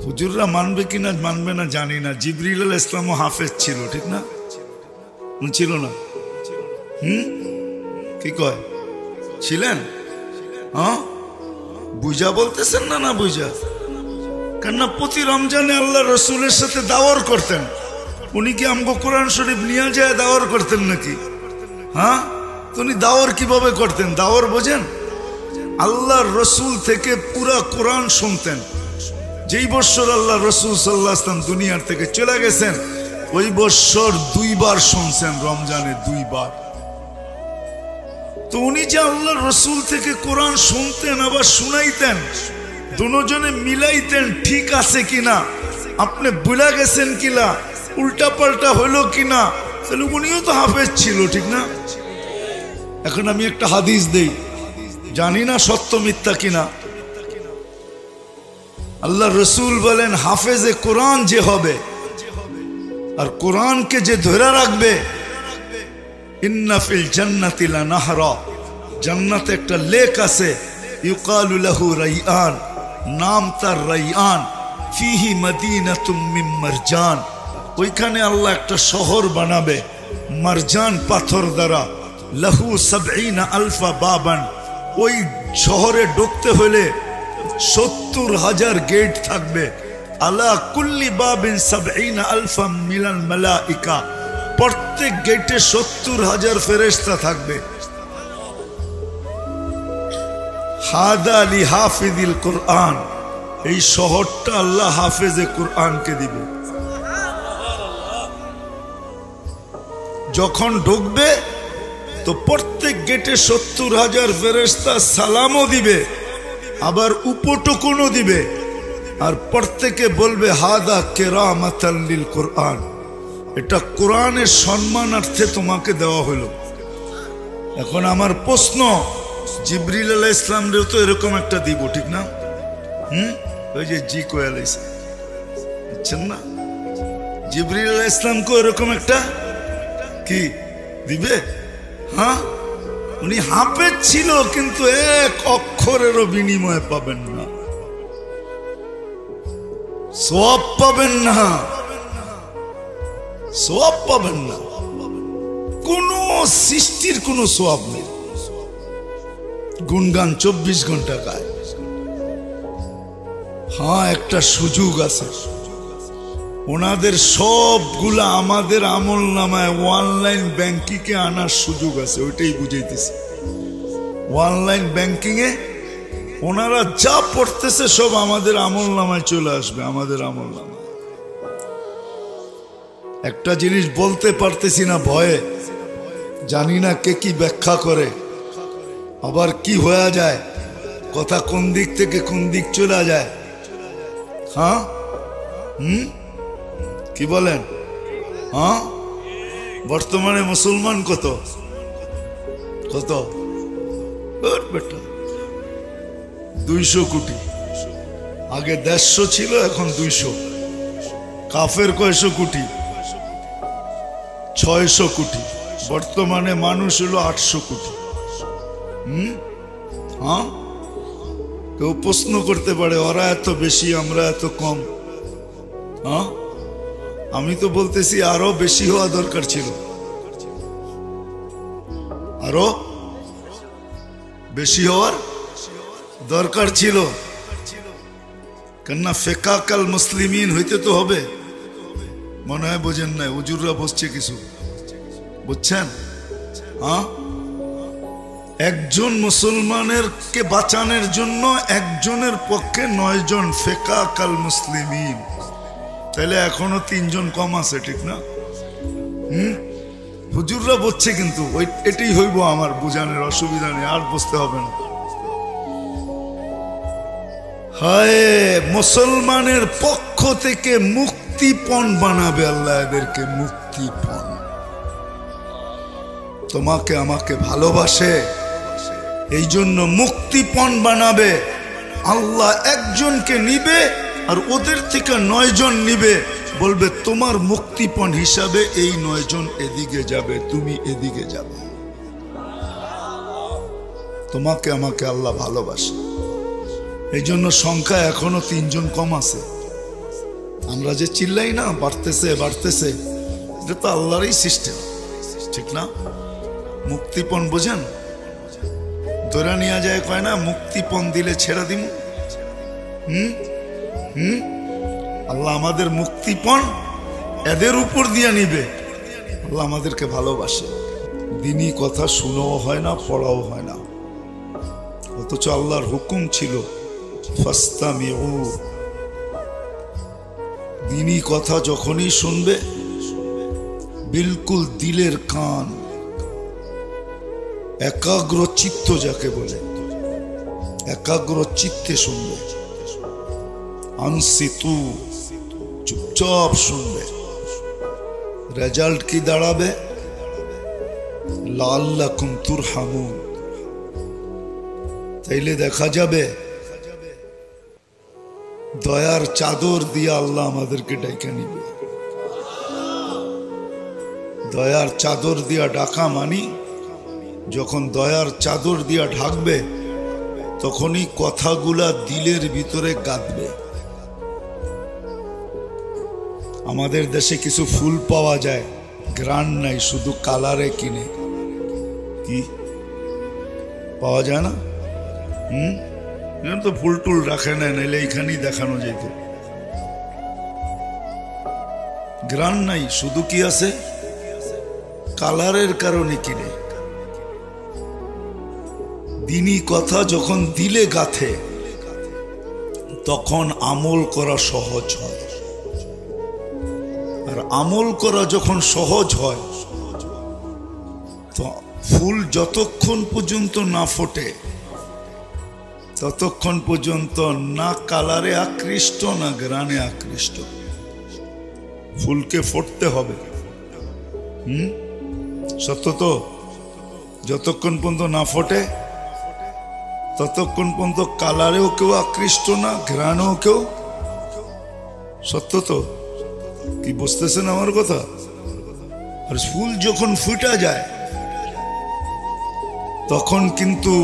হুজুররা মানবে কিনা মানবে না জানি না। জিবরিল আলাইহিস সালামও হাফেজ ছিল, ঠিক না? ছিল না? কি কয়, ছিলেন? হ্যাঁ, বুঝা বলতেছেন না? না বুঝা? কেননা প্রতি রমজানে আল্লাহ রসুলের সাথে দাওয়ার করতেন। উনি কি আমগো কোরআন শরীফ নিয়ে যায় দাওয়ার করতেন নাকি? হ্যাঁ, তো উনি দাওয়ার কিভাবে করতেন? দাওয়ার বোঝেন? আল্লাহর রসুল থেকে পুরা কোরআন শুনতেন। যেই বৎসর আল্লাহ রসুল সাল্লাল্লাহু আলাইহি ওয়াসাল্লাম দুনিয়ার থেকে চলে গেছেন, ওই বৎসর 2 বার শুনছেন, রমজানে 2 বার। তো উনি যে আল্লাহর রসুল থেকে কোরআন শুনতেন আবার শুনাইতেন, দুজনে মিলাইতেন ঠিক আছে কিনা, আপনি ভুলে গেছেন কিনা, উল্টা পাল্টা হলো কিনা, তাহলে উনিও তো হাফেজ ছিল, ঠিক না? এখন আমি একটা হাদিস দেই, জানি না সত্য মিথ্যা কিনা। আল্লাহ রসুল বলেন, হাফেজে কোরআন যে হবে আর কোরআনকে যে ধরে রাখবে, ইন্না ফিল জান্নাতি লানাহরা, জান্নাতে একটা লেক আছে, ইউকালু লাহু রাইয়ান, নাম তার রাইয়ান, ফিহি মাদিনাতুম মিন মারজান, ওইখানে আল্লাহ একটা শহর বানাবে মারজান পাথর দ্বারা, লাহু ৭০ আলফা বাবান, ওই শহরে ঢুকতে হলে ৭০,০০০ গেট থাকবে, আলা কুল্লি বাবিন ৭০ আলফা মিনাল মালাইকা, প্রত্যেক গেটে ৭০,০০০ ফেরেশতা থাকবে। হাদা লি হাফিজিল কোরআন, এই শহরটা আল্লাহ হাফেজে কোরআনকে দিবে। যখন ঢুকবে তো প্রত্যেক গেটে ৭০,০০০ ফেরেশতা সালামও দিবে, আবার উপটকুনও দিবে, আর প্রত্যেকে বলবে হাদা কেরামাতাল লিল কোরআন, এটা কোরআনের সম্মানার্থে তোমাকে দেওয়া হলো। এখন আমার প্রশ্ন, জিবরিল আলাইহিস সালামেরও তো এরকম একটা দিব, ঠিক না? ওই যে জি কোয়ালাইছে, বুঝছেন না? জিবরিল আলাইহিস সালামকে এরকম একটা কি দিবে? হ্যাঁ, উনি হাফেজ ছিল কিন্তু এক অক্ষরেরও বিনিময় পাবেন না, সওয়াব পাবেন না, সওয়াব পাবেন না, কোন সৃষ্টির কোন সওয়াব নেই। গুণগান 24 ঘন্টা গায়। হ্যাঁ, একটা সুযোগ আছে, ওনাদের সবগুলা আমাদের আমল নামায় অনলাইন ব্যাংকিং এ আনার সুযোগ আছে, ওইটাই বুঝাইতেছে। অনলাইন ব্যাংকিং এ ওনারা যা পড়তেছে সব আমাদের আমল নামায় চলে আসবে, আমাদের আমল নামায়। একটা জিনিস বলতে পারতেছি না ভয়ে, জানি না কে কি ব্যাখ্যা করে, আবার কি হয়ে যায়, কথা কোন দিক থেকে কোন দিক চলে যায়। হ্যাঁ, কি বলেন? হ্যাঁ, বর্তমানে মুসলমান কত কত? 200 কোটি। আগে 150 ছিল, এখন 200। কাফের কয়শো কোটি? 600 কোটি। বর্তমানে মানুষ হলো 800 কোটি। হ্যাঁ, কেউ প্রশ্ন করতে পারে ওরা এত বেশি আমরা এত কম। হ্যাঁ, আমি তো বলতেছি আরো বেশি হওয়া দরকার ছিল, আরো বেশি হওয়ার দরকার ছিল, কেননা ফিকাকাল মুসলিমিন হইতে তো হবে। মনে হয় বোঝেন নাই, হুজুররা বসছে কিছু, বুঝছেন? হ্যাঁ, একজন মুসলমানের কে বাঁচানোর জন্য একজনের পক্ষে 9 জন ফিকাকাল মুসলিমিন, তাহলে এখনো 3 জন কম আছে, ঠিক না? হুজুররা বলছে কিন্তু এটাই হইব, আমার বুঝানোর অসুবিধা নেই, আর বুঝতে হবে না। হায়, মুসলমানের পক্ষ থেকে মুক্তিপণ বানাবে আল্লাহ এদেরকে, মুক্তিপণ। তোমাকে আমাকে ভালোবাসে, এই জন্য মুক্তিপণ বানাবে, আল্লাহ একজনকে নিবে আর ওদের থেকে 9 জন নিবে, বলবে তোমার মুক্তিপণ হিসাবে এই 9 জন এদিকে যাবে, তুমি এদিকে যাবে। তোমাকে আমাকে আল্লাহ ভালোবাসে। এই জন্য সংখ্যা এখনো 3 জন কম আছে। আমরা যে চিল্লাই না বাড়তেছে বাড়তেছে, এটা তো আল্লাহরই সিস্টেম, ঠিক না? মুক্তিপণ বোঝেন? ধরে নিয়ে যায়, কয় না মুক্তিপণ দিলে ছেড়ে দিম। আল্লাহ আমাদের মুক্তিপণ এদের উপর দিয়ে নিবে। আল্লাহ আমাদেরকে ভালোবাসে। দিনই কথা শুনাও হয় না, পড়াও হয় না, অথচ আল্লাহর হুকুম ছিল ফাস্তামিউ। দিনই কথা যখনই শুনবে বিলকুল দিলের কান, একাগ্র চিত্ত যাকে বলে, একাগ্র চিত্তে শুনবে। আনসিতু, চুপচাপ শুনবে। রেজাল্ট কি দাঁড়াবে? লাআল্লাকুম তুরহামুন। তাইলে দেখা যাবে দয়ার চাদর দিয়ে আল্লাহ আমাদেরকে ডাইকা নিবে। দয়ার চাদর দিয়া ডাকা মানি, যখন দয়ার চাদর দিয়া ঢাকবে তখনই কথাগুলা দিলের ভিতরে গাঁথবে। আমাদের দেশে কিছু ফুল পাওয়া যায়, গ্রান নাই, শুধু কালারে কিনে। কি পাওয়া যায় না? তো ফুল টুল রাখে না, নাইলে এইখানেই দেখানো যেত। গ্রান নাই, শুধু কি আছে? কালারের কারণে কিনে। দিনই কথা যখন দিলে গাথে তখন আমল করা সহজ হয়। আর আমল করা যখন সহজ হয় তো ফুল যতক্ষণ পর্যন্ত না ফোটে ততক্ষণ পর্যন্ত না কালারে আকৃষ্ট না গ্রানে আকৃষ্ট। ফুলকে ফুটতে হবে। সত্য তো? যতক্ষণ পর্যন্ত না ফোটে ততক্ষণ পর্যন্ত কালারেও কেউ আকৃষ্ট না, ঘ্রাণেও কেউ। সত্য তো? কি বুঝতেছেন আমার কথা? আর ফুল যখন ফুটা যায় তখন কিন্তু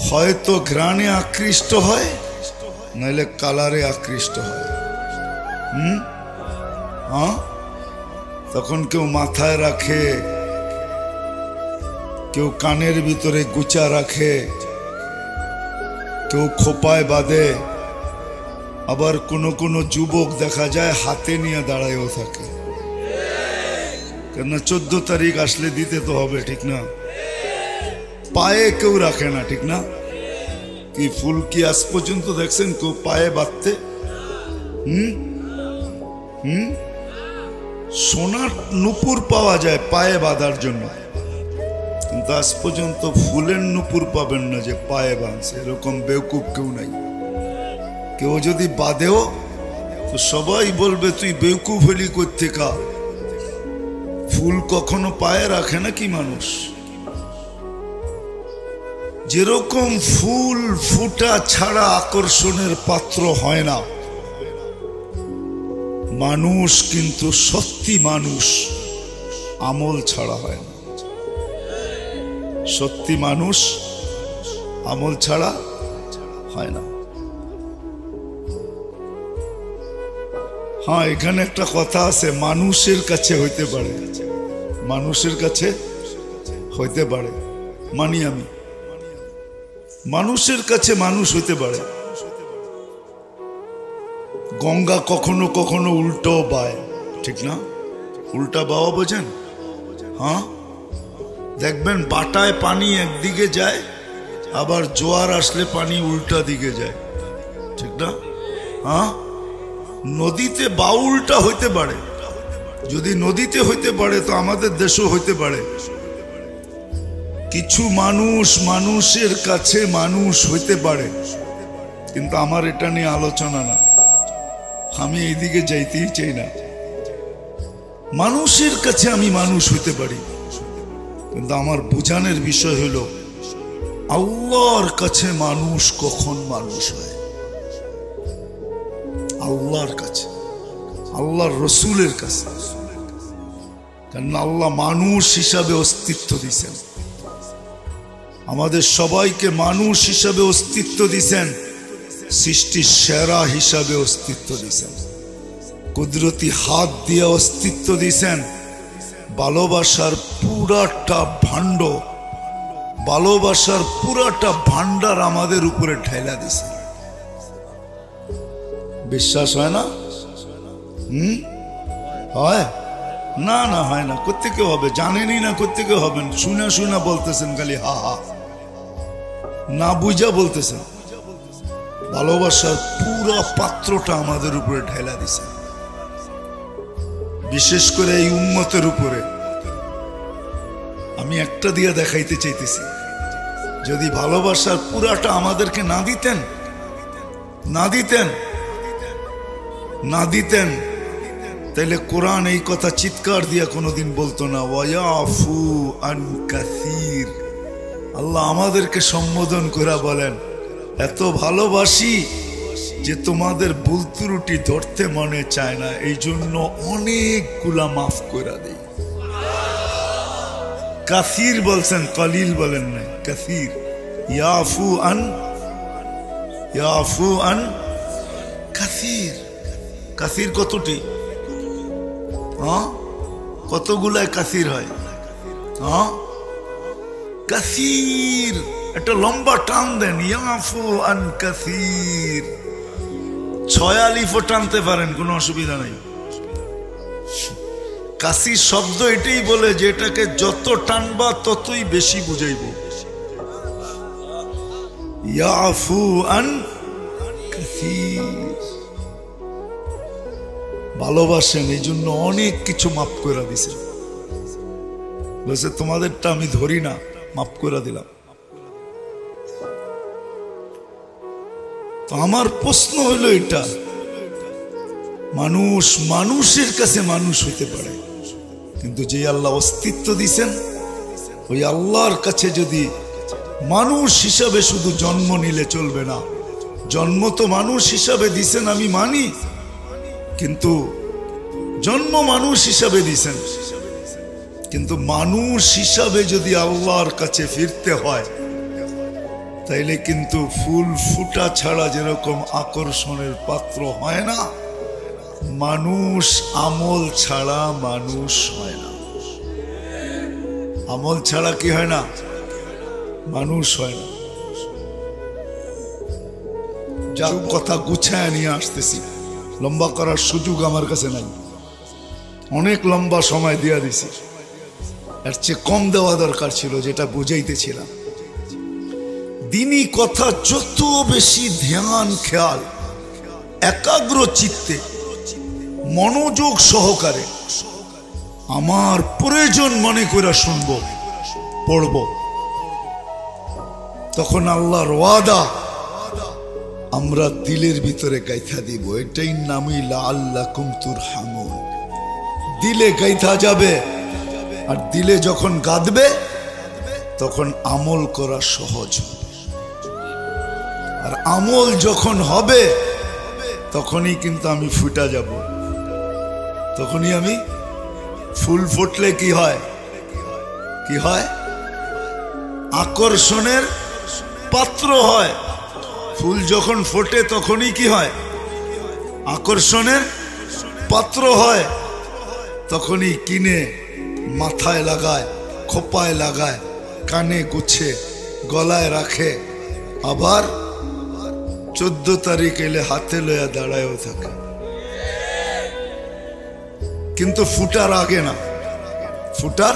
হয়তো ঘ্রাণে আকৃষ্ট হয়, নাইলে কালারে আকৃষ্ট হয়। তখন কেউ মাথায় রাখে, কেউ কানের ভিতরে গুচা রাখে, কেউ খোপায় বাঁধে, আবার কোনো কোনো যুবক দেখা যায় হাতে নিয়ে দাঁড়ায়ও থাকে। কেননা 14 তারিখ আসলে দিতে তো হবে, ঠিক না? পায়ে কেউ রাখে না, ঠিক না? কি ফুল কি আজ পর্যন্ত দেখছেন কেউ পায়ে বাঁধতে? সোনার নুপুর পাওয়া যায় পায়ে বাঁধার জন্য, কিন্তু আজ পর্যন্ত ফুলের নুপুর পাবেন না যে পায়ে বাঁধছে। এরকম বেকুব কেউ নাই। কেউ যদি বাঁধেও তো সবাই বলবে তুই বেকুব হলি কোত্থেকা। ফুল কখনো পায়ে রাখে না কি মানুষ? যেরকম ফুল ফুটা ছাড়া আকর্ষণের পাত্র হয় না, মানুষ কিন্তু সত্যি মানুষ আমল ছাড়া হয় না। সত্যি মানুষ আমল ছাড়া হয় না। হ্যাঁ, এখানে একটা কথা আছে, মানুষের কাছে হইতে পারে, মানুষের কাছে হইতে পারে। মানি আমি, মানুষের কাছে মানুষ হইতে পারে। গঙ্গা কখনো কখনো উল্টো বায়, ঠিক না? উল্টা বাওয়া বোঝেন? হ্যাঁ, দেখবেন বাটায় পানি একদিকে যায়, আবার জোয়ার আসলে পানি উল্টা দিকে যায়, ঠিক না? হ্যাঁ, নদীতে বাউলটা হইতে পারে। যদি নদীতে হইতে পারে তো আমাদের দেশও হইতে পারে। কিছু মানুষ মানুষের কাছে মানুষ হইতে পারে, কিন্তু আমার এটা নিয়ে আলোচনা না, আমি এইদিকে যাইতেই চাই না। মানুষের কাছে আমি মানুষ হইতে পারি, কিন্তু আমার বুঝানোর বিষয় হলো আল্লাহর কাছে মানুষ কখন মানুষ হয়? আল্লাহর কাছে, আল্লাহর রসুলের কাছে। কারণ আল্লাহ মানুষ হিসাবে অস্তিত্ব দিয়েছেন, আমাদের সবাইকে মানুষ হিসাবে অস্তিত্ব দিয়েছেন, সৃষ্টির সেরা হিসাবে অস্তিত্ব দিয়েছেন, কুদরতি হাত দিয়ে অস্তিত্ব দিয়েছেন। ভালোবাসার পুরাটা ভাণ্ড, ভালোবাসার পুরাটা ভান্ডার আমাদের উপরে ঢেলা দিয়েছেন। বিশ্বাস হয় না? হয় না? না হয় না। কোত্থেকে হবে? জানেনই না কোত্থেকে হবেন। শুনে শুনে বলতেছেন খালি হা হা, না বুঝা বলতেছেন। ভালোবাসার পুরো পাত্রটা আমাদের উপরে ঢেলা দিছে, বিশেষ করে এই উম্মতের উপরে। আমি একটা দিয়ে দেখাইতে চাইতেছি, যদি ভালোবাসার পুরাটা আমাদেরকে না দিতেন, না দিতেন, না দিতেন, তাইলে কোরআন এই কথা চিৎকার দিয়ে কোনোদিন বলতো না, ওয়ায়াফু আন কাসীর। আল্লাহ আমাদেরকে সম্বোধন করে বলেন, এত ভালোবাসি যে তোমাদের ভুল ত্রুটি ধরতে মনে চায় না, এই জন্য অনেকগুলা মাফ করে দেই। কাসীর বলছেন, কলিল বলেন না, কাসীর। ইয়াফু আন, ইয়াফু আন কাসীর। কাসীর কতটি? কতগুলায় কাসীর হয়? কাসীর একটা লম্বা টান দেন, ইয়াফু আন কাসীর। 6 আলিফও টানতে পারেন, কোনো অসুবিধা নাই। কাসীর শব্দ এটাই বলে যে এটাকে যত টানবা ততই বেশি বুঝাইব। ইয়াফু আন কাসীর। ভালোবাসেন, এই জন্য অনেক কিছু মাফ করে দিছেন। বলছে তোমাদেরটা আমি ধরি না, মাফ করে দিলাম। তো আমার প্রশ্ন হলো এটা, মানুষ মানুষের কাছে মানুষ হইতে পারে, কিন্তু যে আল্লাহ অস্তিত্ব দিছেন ওই আল্লাহর কাছে যদি মানুষ হিসাবে শুধু জন্ম নিলে চলবে না। জন্ম তো মানুষ হিসাবে দিছেন, আমি মানি, কিন্তু জন্ম মানুষ হিসাবে দিছেন, কিন্তু মানুষ হিসাবে যদি আল্লাহর কাছে ফিরতে হয় তাইলে কিন্তু ফুল ফুটা ছাড়া যেরকম আকর্ষণের পাত্র হয় না, মানুষ আমল ছাড়া মানুষ হয় না। আমল ছাড়া কি হয় না? মানুষ হয় না। যা কথা গুছায় নিয়ে আসতেছি, লম্বা করার সুযোগ আমার কাছে নাই, অনেক লম্বা সময় দিয়া দিছি, এর চেয়ে কম দেওয়া দরকার ছিল, যেটা বুঝাইতেছিলাম। দিনই কথা যত বেশি ধ্যান খেয়াল একাগ্র চিত্তে মনোযোগ সহকারে আমার প্রয়োজন মনে করে শুনব, পড়ব, তখন আল্লাহর ওয়াদা আমরা দিলের ভিতরে গাইথা দিব। এটাই নামই লাআল্লাকুম তুরহামুন। দিলে গাইথা যাবে, আর দিলে যখন গাঁদবে তখন আমল করা সহজ হবে। আর আমল যখন হবে তখনই কিন্তু আমি ফুটা যাব, তখনই আমি ফুল ফুটলে কি হয়? কি হয়? আকর্ষণের পাত্র হয়। ফুল যখন ফোটে তখনই কি হয়? আকর্ষণের পাত্র হয়। তখনই কিনে মাথায় লাগায়, খোপায় লাগায়, কানে গুছে, গলায় রাখে, আবার 14 তারিখ এলে হাতে লয়া দাঁড়ায়ও থাকে, কিন্তু ফুটার আগে না। ফুটার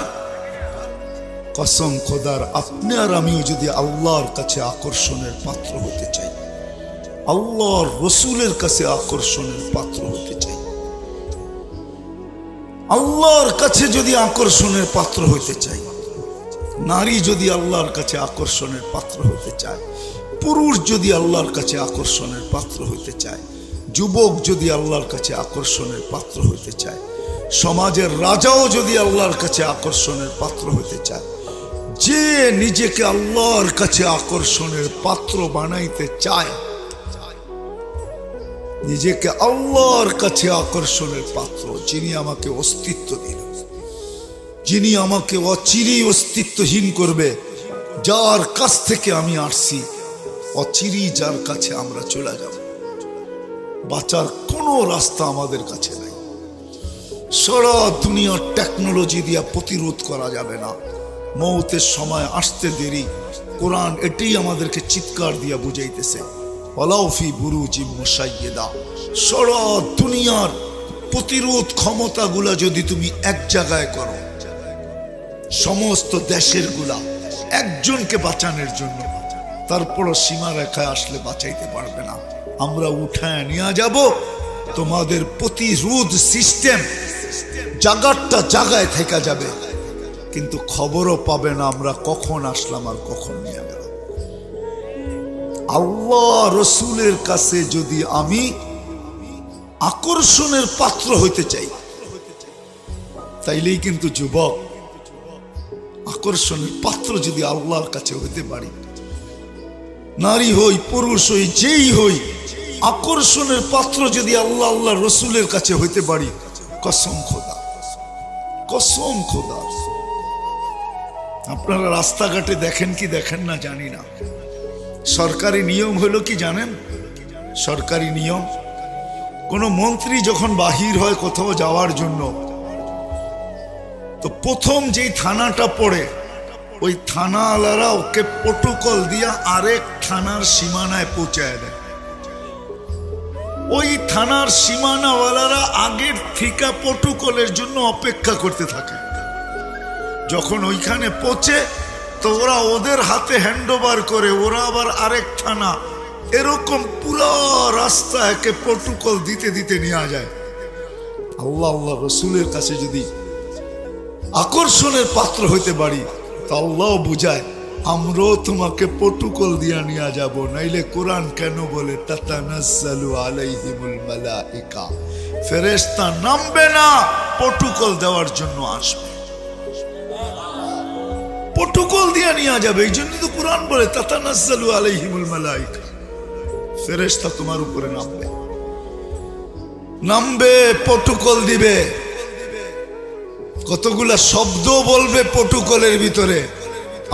কসম খোদার, আপনি আর আমিও যদি আল্লাহর কাছে আকর্ষণের পাত্র হতে চাই, আল্লাহর রসুলের কাছে আকর্ষণের পাত্র হতে চাই, আল্লাহর কাছে যদি আকর্ষণের পাত্র হতে চাই, নারী যদি আল্লাহর কাছে আকর্ষণের পাত্র হতে চায়, পুরুষ যদি আল্লাহর কাছে আকর্ষণের পাত্র হতে চায়, যুবক যদি আল্লাহর কাছে আকর্ষণের পাত্র হতে চায়, সমাজের রাজাও যদি আল্লাহর কাছে আকর্ষণের পাত্র হতে চায়, যে নিজেকে আল্লাহর কাছে আকর্ষণের পাত্র বানাইতে চায়, নিজেকে আল্লাহর কাছে আকর্ষণের পাত্র, যিনি আমাকে অস্তিত্ব দিল, যিনি আমাকে অচিরেই অস্তিত্বহীন করবে, যার কাছ থেকে আমি আসছি, অচিরেই যার কাছে আমরা চলে যাব। বাঁচার কোনো রাস্তা আমাদের কাছে নাই। সারা দুনিয়ার টেকনোলজি দিয়ে প্রতিরোধ করা যাবে না। মৌতের সময় আসতে দেরি। কোরআন এটাই আমাদেরকে চিৎকার দিয়া বুঝাইতেছে, ওয়ালাউফি বুরুজিম মুশাইয়্যিদা। সারা দুনিয়ার প্রতিরোধ ক্ষমতাগুলা যদি তুমি এক জায়গায় করো, সমস্ত দেশের গুলা একজনকে বাঁচানোর জন্য, তারপরও সীমা রেখায় আসলে বাঁচাইতে পারবে না। আমরা উঠায় নিয়ে যাব। তোমাদের প্রতিরোধ সিস্টেম জায়গাটা জায়গায় থেকে যাবে, কিন্তু খবরও পাবে না আমরা কখন আসলাম আর কখন নিয়ে গেলাম। আল্লাহ রসুলের কাছে যদি আমি আকর্ষণের পাত্র হইতে চাই, তাইলেই কিন্তু যুবক আকর্ষণের পাত্র যদি আল্লাহর কাছে হইতে পারি, নারী হই পুরুষ হই যেই হই, আকর্ষণের পাত্র যদি আল্লাহ আল্লাহ রসুলের কাছে হইতে পারি, কসম খোদা, কসম খোদা। আপনারা রাস্তাঘাটে দেখেন কি দেখেন না জানি না, সরকারি নিয়ম হলো কি জানেন? সরকারি নিয়ম, কোন মন্ত্রী যখন বাহির হয় কোথাও যাওয়ার জন্য, তো প্রথম যেই থানাটা পড়ে, ওই থানাওয়ালারা ওকে প্রটোকল দিয়া আরেক থানার সীমানায় পৌঁছায় দেয়। ওই থানার সীমানাওয়ালারা আগের থেকে প্রটোকলের জন্য অপেক্ষা করতে থাকে। যখন ওইখানে পৌঁছে তো ওরা ওদের হাতে হ্যান্ড ওভার করে, ওরা আবার আরেক থানা, এরকম পুরো রাস্তা একে প্রটোকল দিতে দিতে নিয়ে যায়। আল্লাহ আল্লাহ রসুলের কাছে যদি আকর্ষণের পাত্র হইতে পারি, তা আল্লাহ বুঝায় আমরাও তোমাকে প্রটোকল দিয়া নিয়ে যাব। নাইলে কোরআন কেন বলে তাতানাজ্জালু আলাইহিমুল মালাইকা, ফেরেশতা নামবে না, প্রটোকল দেওয়ার জন্য আসবে, প্রটোকল দিয়া নিয়ে যাবে। এই জন্য তো কোরআন বলে তাতানাজ্জালু আলাইহিমুল মালাইকা, ফেরেশতা তোমার উপরে নামবে, নামবে, প্রটোকল দিবে। কতগুলা শব্দ বলবে প্রটোকলের ভিতরে,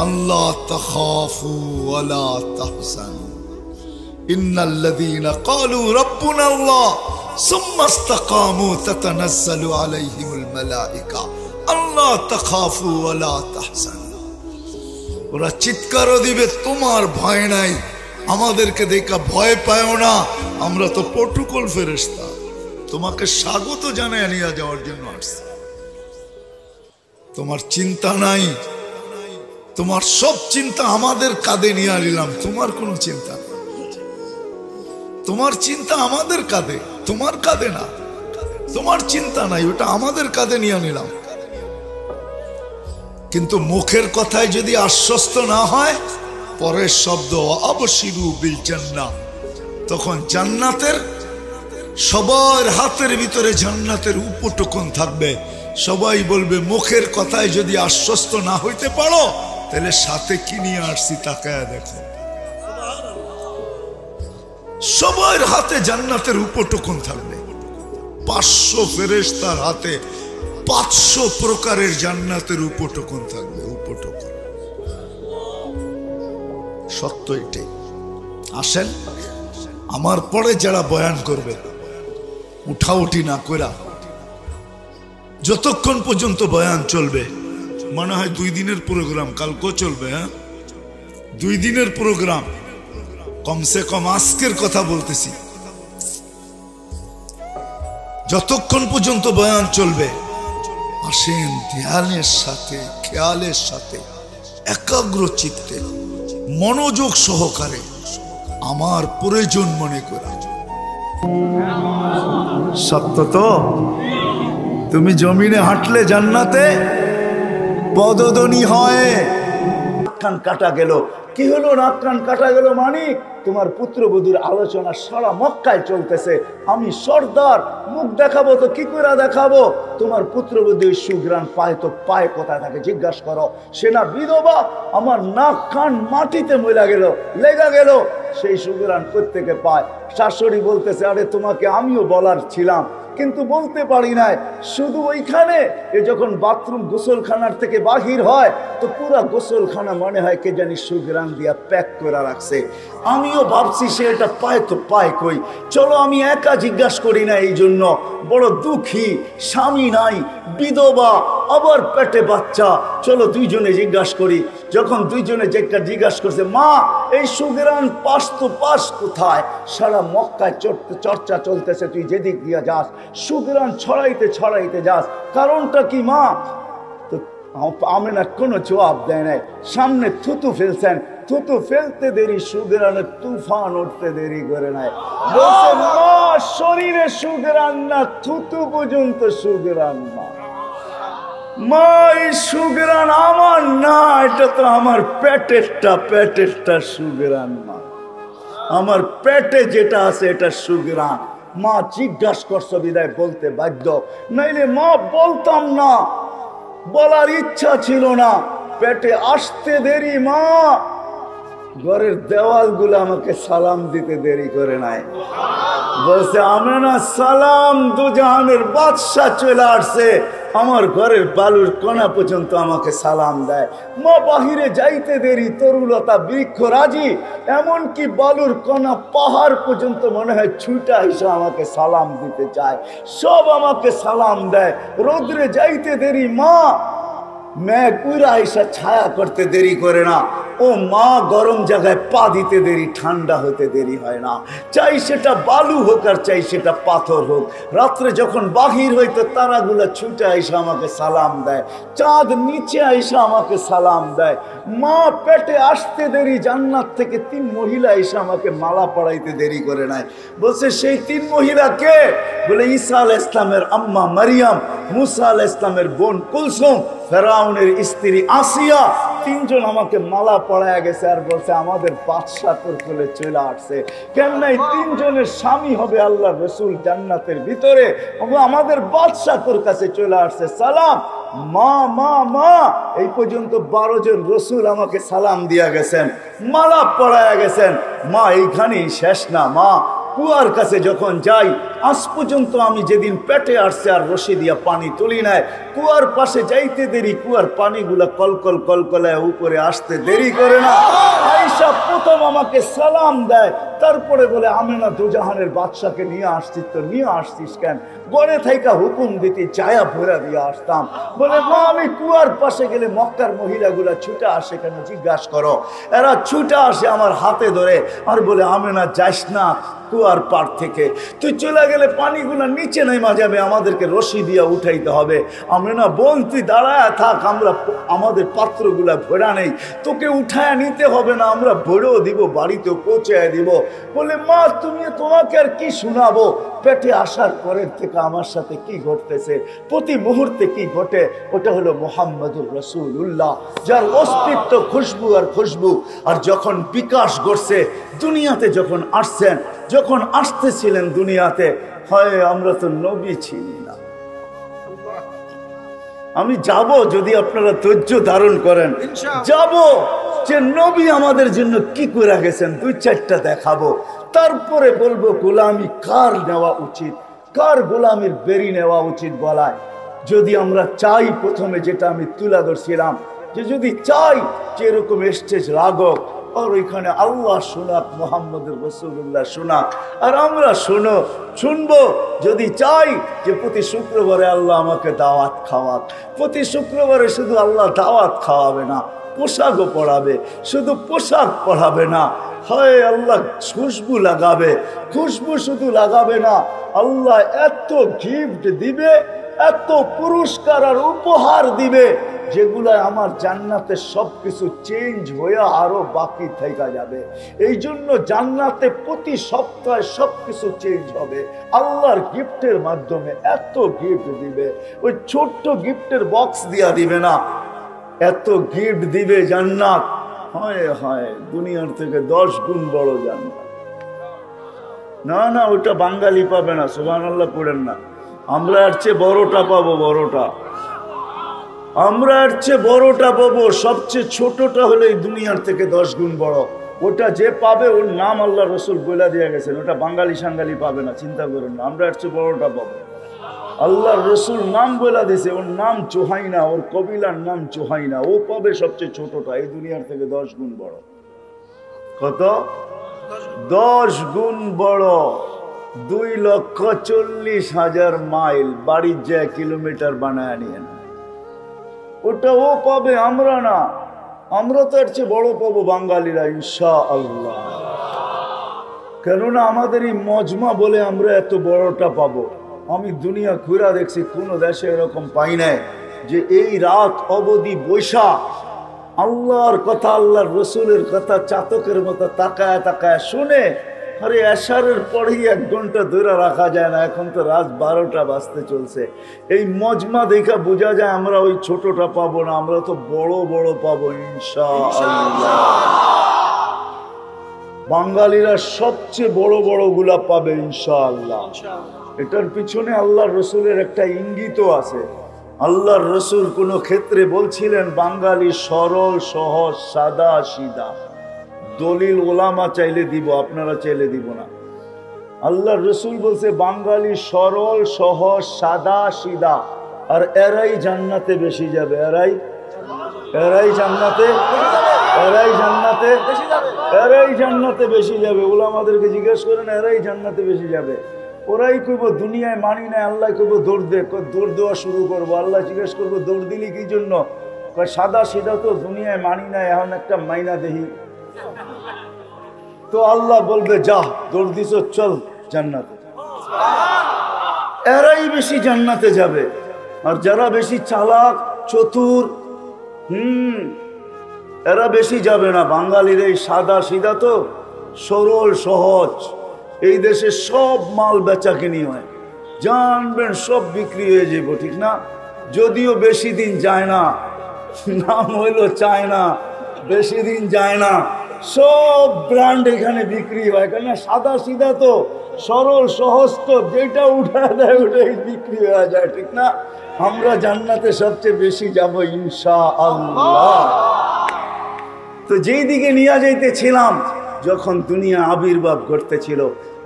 আল্লাহ তাখাফু ওয়ালা তাহজানু ইন্নাল্লাযীনা ক্বালু রাব্বুনাল্লাহ সুম্মা ইসতাকামু তাতানাজ্জালু আলাইহিমুল মালাইকা আল্লাহ তাখাফু ওয়ালা তাহজানু। ওরা চিৎকারও দিবে, তোমার ভয় নাই, আমাদেরকে দেখা ভয় পায় না, আমরা তো প্রটোকল ফেরেশতা, তোমাকে স্বাগত জানায় নিয়ে যাওয়ার জন্য আসছি। তোমার চিন্তা নাই, তোমার সব চিন্তা আমাদের কাঁধে নিয়ে নিলাম, তোমার কোনো চিন্তা নেই। তোমার চিন্তা আমাদের কাঁধে, তোমার কাঁধে না। তোমার চিন্তা নাই, ওটা আমাদের কাঁধে নিয়ে নিলাম। কিন্তু মুখের কথায় যদি আশ্বস্ত না হয়, পরের শব্দ আবশিরু বিল জান্নাহ, তখন জান্নাতের সবার হাতের ভিতরে জান্নাতের উপটকন থাকবে। সবাই বলবে মুখের কথায় যদি আশ্বস্ত না হইতে পারো, তাহলে সাথে কি নিয়ে আসছি তাকায়া দেখো। সবার হাতে জান্নাতের উপটকন থাকবে। 500 ফেরেশতার হাতে 500 প্রকারের জান্নাতের উপটকন থাকবে। উপটকন সত্য এটাই। আসেন, আমার পরে যারা বয়ান করবে, উঠাউঠি না কইরা যতক্ষণ পর্যন্ত বয়ান চলবে, মনে হয় 2 দিনের প্রোগ্রাম, কালকেও চলবে। হ্যাঁ, 2 দিনের প্রোগ্রাম, কমসে কম আজকের কথা বলতেছি। যতক্ষণ পর্যন্ত বয়ান চলবে, আসেন ধ্যানের সাথে, খেয়ালের সাথে, একাগ্র চিত্তে, মনোযোগ সহকারে আমার প্রয়োজন মনে করা। সত্য তো? তুমি জমিনে হাঁটলে জান্নাতে পদধ্বনি হয়। নাক কান কাটা গেল, কি হলো? নাক কান কাটা গেল মানিক, তোমার পুত্রবধূর আলোচনা সারা মক্কায় চলতেছে, আমি সর্দার, মুখ দেখাবো তো কি করে দেখাবো? তোমার পুত্রবধূ সুঘ্রাণ পায় তো পায় কোথায় থাকে জিজ্ঞাসা করো। সে না বিধবা, আমার নাক কান মাটিতে মইলা গেল, লেগা গেল, সেই সুঘ্রাণ প্রত্যেকে পায়। শাশুড়ি বলতেছে, আরে তোমাকে আমিও বলার ছিলাম কিন্তু বলতে পারি নাই। শুধু ওইখানে যখন বাথরুম গোসলখানার থেকে বাহির হয় তো পুরা গোসলখানা মনে হয় কে জানি সুঘ্রাণ দিয়া প্যাক করে রাখছে। আমিও ভাবছি সে এটা পায় তো পায় কই, চলো আমি একা জিজ্ঞাসা করি না। এই জন্য বড় দুঃখী, স্বামী নাই, বিধবা, আবার পেটে বাচ্চা, চলো দুইজনে জিজ্ঞাসা করি। যখন দুইজনে যেটা জিজ্ঞাসা করছে, মা এই সুঘ্রাণ পাস তো পাস কোথায়? সারা মক্কায় চর্চা চলতেছে, তুই যেদিক দিয়া যাস সুঘ্রাণ ছড়াইতে ছড়াইতে যাস, কারণটা কি মা? তো আমেনা কোনো জবাব দেয় নাই, সামনে থুতু ফেলছেন, থুতু ফেলতে দেরি সুঘ্রাণের তুফান উঠতে দেরি করে নাই। বলছে, মা শরীরে সুঘ্রাণ না, থুতু পর্যন্ত সুঘ্রাণ না। মা এই সুঘ্রাণ আমার না, এটা তো আমার পেটেরটা সুঘ্রাণ না, আমার পেটে যেটা আছে এটা সুঘ্রাণ। মা জিজ্ঞাসা করছো বিদায় বলতে বাধ্য, নাইলে মা বলতাম না, বলার ইচ্ছা ছিল না। পেটে আসতে দেরি, মা ঘরের দেওয়ালগুলো আমাকে সালাম দিতে দেরি করে নাই। বলছে, আমেনা সালাম, দুজাহানের বাদশা চলে আসছে, আমার ঘরের বালুর কণা পর্যন্ত আমাকে সালাম দেয়। মা বাহিরে যাইতে দেরি, তরুলতা বৃক্ষ রাজি, এমনকি বালুর কণা পাহাড় পর্যন্ত মনে হয় ছুটা এসে আমাকে সালাম দিতে চায়, সব আমাকে সালাম দেয়। রোদ্রে যাইতে দেরি, মা মেঘ উড়া এসে ছায়া করতে দেরি করে না। ও মা গরম জায়গায় পা দিতে দেরি, ঠান্ডা হতে দেরি হয় না, চাই সেটা বালু হোক আর চাই সেটা পাথর হোক। রাত্রে যখন বাহির হইতো তারাগুলা ছুটে এসে আমাকে সালাম দেয়, চাঁদ নিচে এসে আমাকে সালাম দেয়। মা পেটে আসতে দেরি, জান্নাত থেকে 3 মহিলা এসে আমাকে মালা পড়াইতে দেরি করে নাই। বলছে, সেই 3 মহিলা কে? বলে, ঈসা আলাইহিস সালামের আম্মা মারিয়াম, মুসা আলাইহিস সালামের বোন কুলসুম, ফেরাউনের স্ত্রী আসিয়া, 3 জন আমাকে মালা পড়ায় গেছে। আর বলছে, আমাদের বাদশা তোর কোলে চলে আসছে। কেননা এই 3 জনের স্বামী হবে আল্লাহ রসুল জান্নাতের ভিতরে, আমাদের বাদশা তোর কাছে চলে আসছে, সালাম। মা মা মা এই পর্যন্ত 12 জন রসুল আমাকে সালাম দিয়া গেছেন, মালা পড়ায় গেছেন। মা এইখানেই শেষ না, মা কুয়ার কাছে যখন যাই, আজ পর্যন্ত আমি যেদিন পেটে আসছে আর রশি দিয়া পানি তুলি নাই, কুয়ার পাশে যাইতে দেরি, কুয়ার পানিগুলা কলকল কলকলায় উপরে আসতে দেরি করে না। আয়েশা প্রথম আমাকে সালাম দেয়, তারপরে বলে, আমেনা দুজাহানের বাদশাকে নিয়ে আসছিস তো নিয়ে আসছিস কেন? গড়ে থাইকা হুকুম দিতে চায়া ভরা দিয়ে আসতাম। বলে, মা আমি কুয়ার পাশে গেলে মক্কার মহিলাগুলা ছুটে আসে কেন জিজ্ঞাসা করো? এরা ছুটে আসে আমার হাতে ধরে আর বলে, আমেনা যাস না কুয়ার পার থেকে, তুই চলে গেলে পানিগুলা নিচে নেমা যাবে, আমাদেরকে রশি দিয়া উঠাইতে হবে। আমেনা বোন তুই দাঁড়ায় থাক, আমরা আমাদের পাত্রগুলা ভরা নেই, তোকে উঠায় নিতে হবে না, আমরা ভরেও দিব, বাড়িতেও পৌঁছায় দিব। বলে, মা তোমাকে আর কি শোনাবো, পেটে আসার পরের থেকে আমার সাথে কি ঘটতেছে, প্রতি মুহূর্তে কি ঘটে, ওটা হলো মুহাম্মদুর রাসূলুল্লাহ, যার অস্তিত্ব খুশবু আর খুশবু। আর যখন বিকাশ ঘটছে দুনিয়াতে, যখন আসছেন, যখন আসতেছিলেন দুনিয়াতে, হয় আমরা তো নবী ছিলি না। আমি যাব, যদি আপনারা ধৈর্য ধারণ করেন, যাব যে নবী আমাদের জন্য কি করে গেছেন 2-4টা দেখাবো, তারপরে বলবো গোলামি কার নেওয়া উচিত, কার গোলামির বেরি নেওয়া উচিত বলায়। যদি আমরা চাই, প্রথমে যেটা আমি তুলে ধরছিলাম, যে যদি চাই যে এরকম স্টেজ রাগক আর ওইখানে আল্লাহ শোনাক, মুহাম্মদুর রাসূলুল্লাহ শোনাক, আর আমরা শুনবো। যদি চাই যে প্রতি শুক্রবারে আল্লাহ আমাকে দাওয়াত খাওয়াক, প্রতি শুক্রবারে শুধু আল্লাহ দাওয়াত খাওয়াবে না, পোশাকও পড়াবে, শুধু পোশাক পড়াবে না, হয় আল্লাহ খুশবু লাগাবে, খুশবু শুধু লাগাবে না, আল্লাহ এত গিফট দিবে, এত পুরস্কার আর উপহার দিবে, যেগুলো আমার জান্নাতে সবকিছু চেঞ্জ হয়ে আরো বাকি থেকে যাবে। এই জন্য জান্নাতে প্রতি সপ্তাহে সবকিছু চেঞ্জ হবে আল্লাহর গিফটের মাধ্যমে। এত গিফট দিবে, ওই ছোট্ট গিফটের বক্স দিয়া দিবে না, এত গিফট দিবে জান্নাত, হায় হায়, দুনিয়ার থেকে 10 গুণ বড় জান্নাত। না না, ওটা বাঙালি পাবে না, সুবহানাল্লাহ পড়েন না। আমরা এর চেয়ে বড়টা পাবো, বড়টা। আমরা এর চেয়ে বড়টা পাবো। সবচেয়ে ছোটটা হলো এই দুনিয়ার থেকে 10 গুণ বড়। ওটা যে পাবে ওর নাম আল্লাহ রসুল বলে দিয়ে গেছেন, ওটা বাঙালি সাঙ্গালি পাবে না, চিন্তা করেন না। আমরা এর চেয়ে বড়টা পাবো। আল্লাহ রসুল নাম বলে দিয়েছে, ওর নাম চোহাইনা, ওর কবিলার নাম চোহাইনা। ও পাবে সবচেয়ে ছোটটা, এই দুনিয়ার থেকে 10 গুণ বড়। কত? 10 গুণ বড়। 2,40,000 মাইল বাড়ির যায় কিলোমিটার বানায় নিয়ে না, ওটা ও পাবে, আমরা না। আমরা তো এর চেয়ে বড় পাবো বাঙালিরা ইনশাআল্লাহ। কেননা আমাদের এই মজমা বলে আমরা এত বড়টা পাবো। আমি দুনিয়া ঘুরা দেখছি, কোন দেশে এরকম পাই নাই যে এই রাত অবধি বৈশা আল্লাহর কথা, আল্লাহর রসুলের কথা চাতকের মতো তাকায় তাকায় শুনে। আরে এশারের পরেই 1 ঘন্টা ধরে রাখা যায় না, এখন তো রাত 12টা বাজতে চলছে। এই মজমা দেখা বোঝা যায় আমরা ওই ছোটটা পাবো না, আমরা তো বড় বড় পাবো ইনশাআল্লাহ। বাঙালিরা সবচেয়ে বড় বড় গুলা পাবে ইনশাআল্লাহ। এটার পিছনে আল্লাহর রসুলের একটা ইঙ্গিতও আছে। আল্লাহর রসুল কোন ক্ষেত্রে বলছিলেন বাঙালি সরল সহজ সাদা সিধা। দলিল ওলামা চাইলে দিব, আপনারা চাইলে দিব না। আল্লাহর রসুল বলছে বাঙালি সরল সহজ সাদা সিধা, আর এরাই জান্নাতে বেশি যাবে। এরাই জান্নাতে, এরাই জান্নাতে, এরাই জান্নাতে বেশি যাবে। ওলামাদেরকে জিজ্ঞেস করেন, এরাই জান্নাতে বেশি যাবে। ওরাই কইব দুনিয়ায় মানি নাই, আল্লাহ কইব দৌড় দে, দৌড় দেওয়া শুরু করবো। আল্লাহ জিজ্ঞেস করবো দৌড় দিলি কি জন্য? সাদা সিধা তো দুনিয়ায় মানি নাই, এখন একটা মাইনা দেহি। তো আল্লাহ বলবে যা দৌড় দিছ, চল জান্নাতে। এরাই বেশি জান্নাতে যাবে। আর যারা বেশি চালাক চতুর, এরা বেশি যাবে না। বাঙালির এই সাদা সিধা তো সরল সহজ। এই দেশে সব মাল বেচা কিনি হয়, জানবেন সব বিক্রি হয়ে যাব, ঠিক না? যদিও বেশি দিন যায় না, নাম হইল চায়না, বেশি দিন যায় না, সব ব্র্যান্ড এখানে বিক্রি হয়। কেন? সাদা সিধা তো সরল সহজ, তো যেটা উঠা দেয় ওটাই বিক্রি হয়ে যায়, ঠিক না? আমরা জান্নাতে সবচেয়ে বেশি যাব ইনশাআল্লাহ। তো যেই দিকে নিয়ে যাইতেছিলাম, যখন দুনিয়া আবির্ভাব ঘটতেছিল,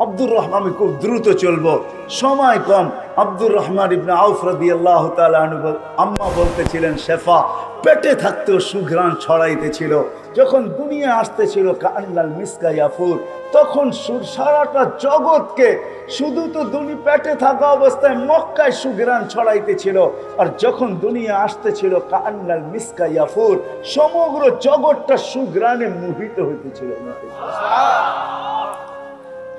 আব্দুর রহমান, আমি খুব দ্রুত চলবো, সময় কম। আব্দুর রহমান ইবনে আউফ রাদিয়াল্লাহু তাআলা আনহু আম্মা বলতেছিলেন, শেফা পেটে থাকতেও সুঘ্রাণ ছড়াইতেছিল। যখন দুনিয়া আসতেছিল কান্নাল মিসকা ইয়াফুর, তখন সারাটা জগৎকে, শুধু তো পেটে থাকা অবস্থায় মক্কায় সুঘ্রাণ ছড়াইতেছিল। আর যখন দুনিয়া আসতেছিল কান্নাল মিসকা ইয়াফুর, সমগ্র জগৎটা সুঘ্রাণে মোহিত হইতেছিল।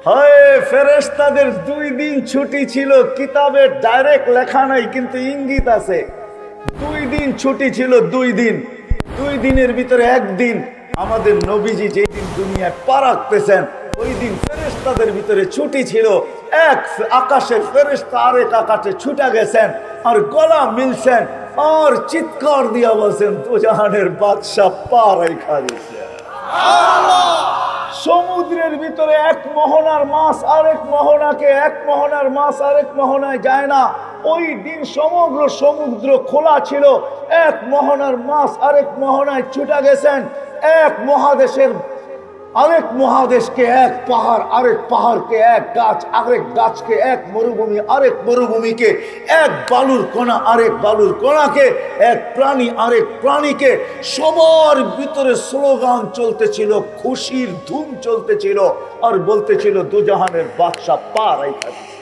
হায়, ফেরেশতাদের 2 দিন ছুটি ছিল। কিতাবে ডাইরেক্ট লেখা নাই, কিন্তু ইঙ্গিত আছে। 2 দিন ছুটি ছিল, 2 দিন। 2 দিনের ভিতরে 1 দিন আমাদের নবীজি যেই দিন দুনিয়ায় পা রাখতেছেন, ওই দিন ফেরেশতাদের ভিতরে ছুটি ছিল। এক আকাশের ফেরেশতা আরেক আকাশে ছুটে গেছেন, আর গলা মিলছেন, আর চিৎকার দিয়া বলছেন, দুজাহানের বাদশাহ পা রাইখা দিয়েছে। সমুদ্রের ভিতরে 1 মোহনার মাছ আরেক মোহনাকে, 1 মোহনার মাছ আরেক মোহনায় যায় না। ওই দিন সমগ্র সমুদ্র খোলা ছিল। 1 মোহনার মাছ আরেক মোহনায় ছুটে গেছেন। 1 মহাদেশের আরেক মহাদেশকে, 1 পাহাড় আরেক পাহাড়কে, 1 গাছ আরেক গাছকে, 1 মরুভূমি আরেক মরুভূমিকে, 1 বালুর কণা আরেক বালুর কণাকে, 1 প্রাণী আরেক প্রাণীকে। সবার ভিতরে স্লোগান চলতেছিল, খুশির ধুম চলতেছিল, আর বলতেছিল দুজাহানের বাদশা পা রাইখা দিয়েছে।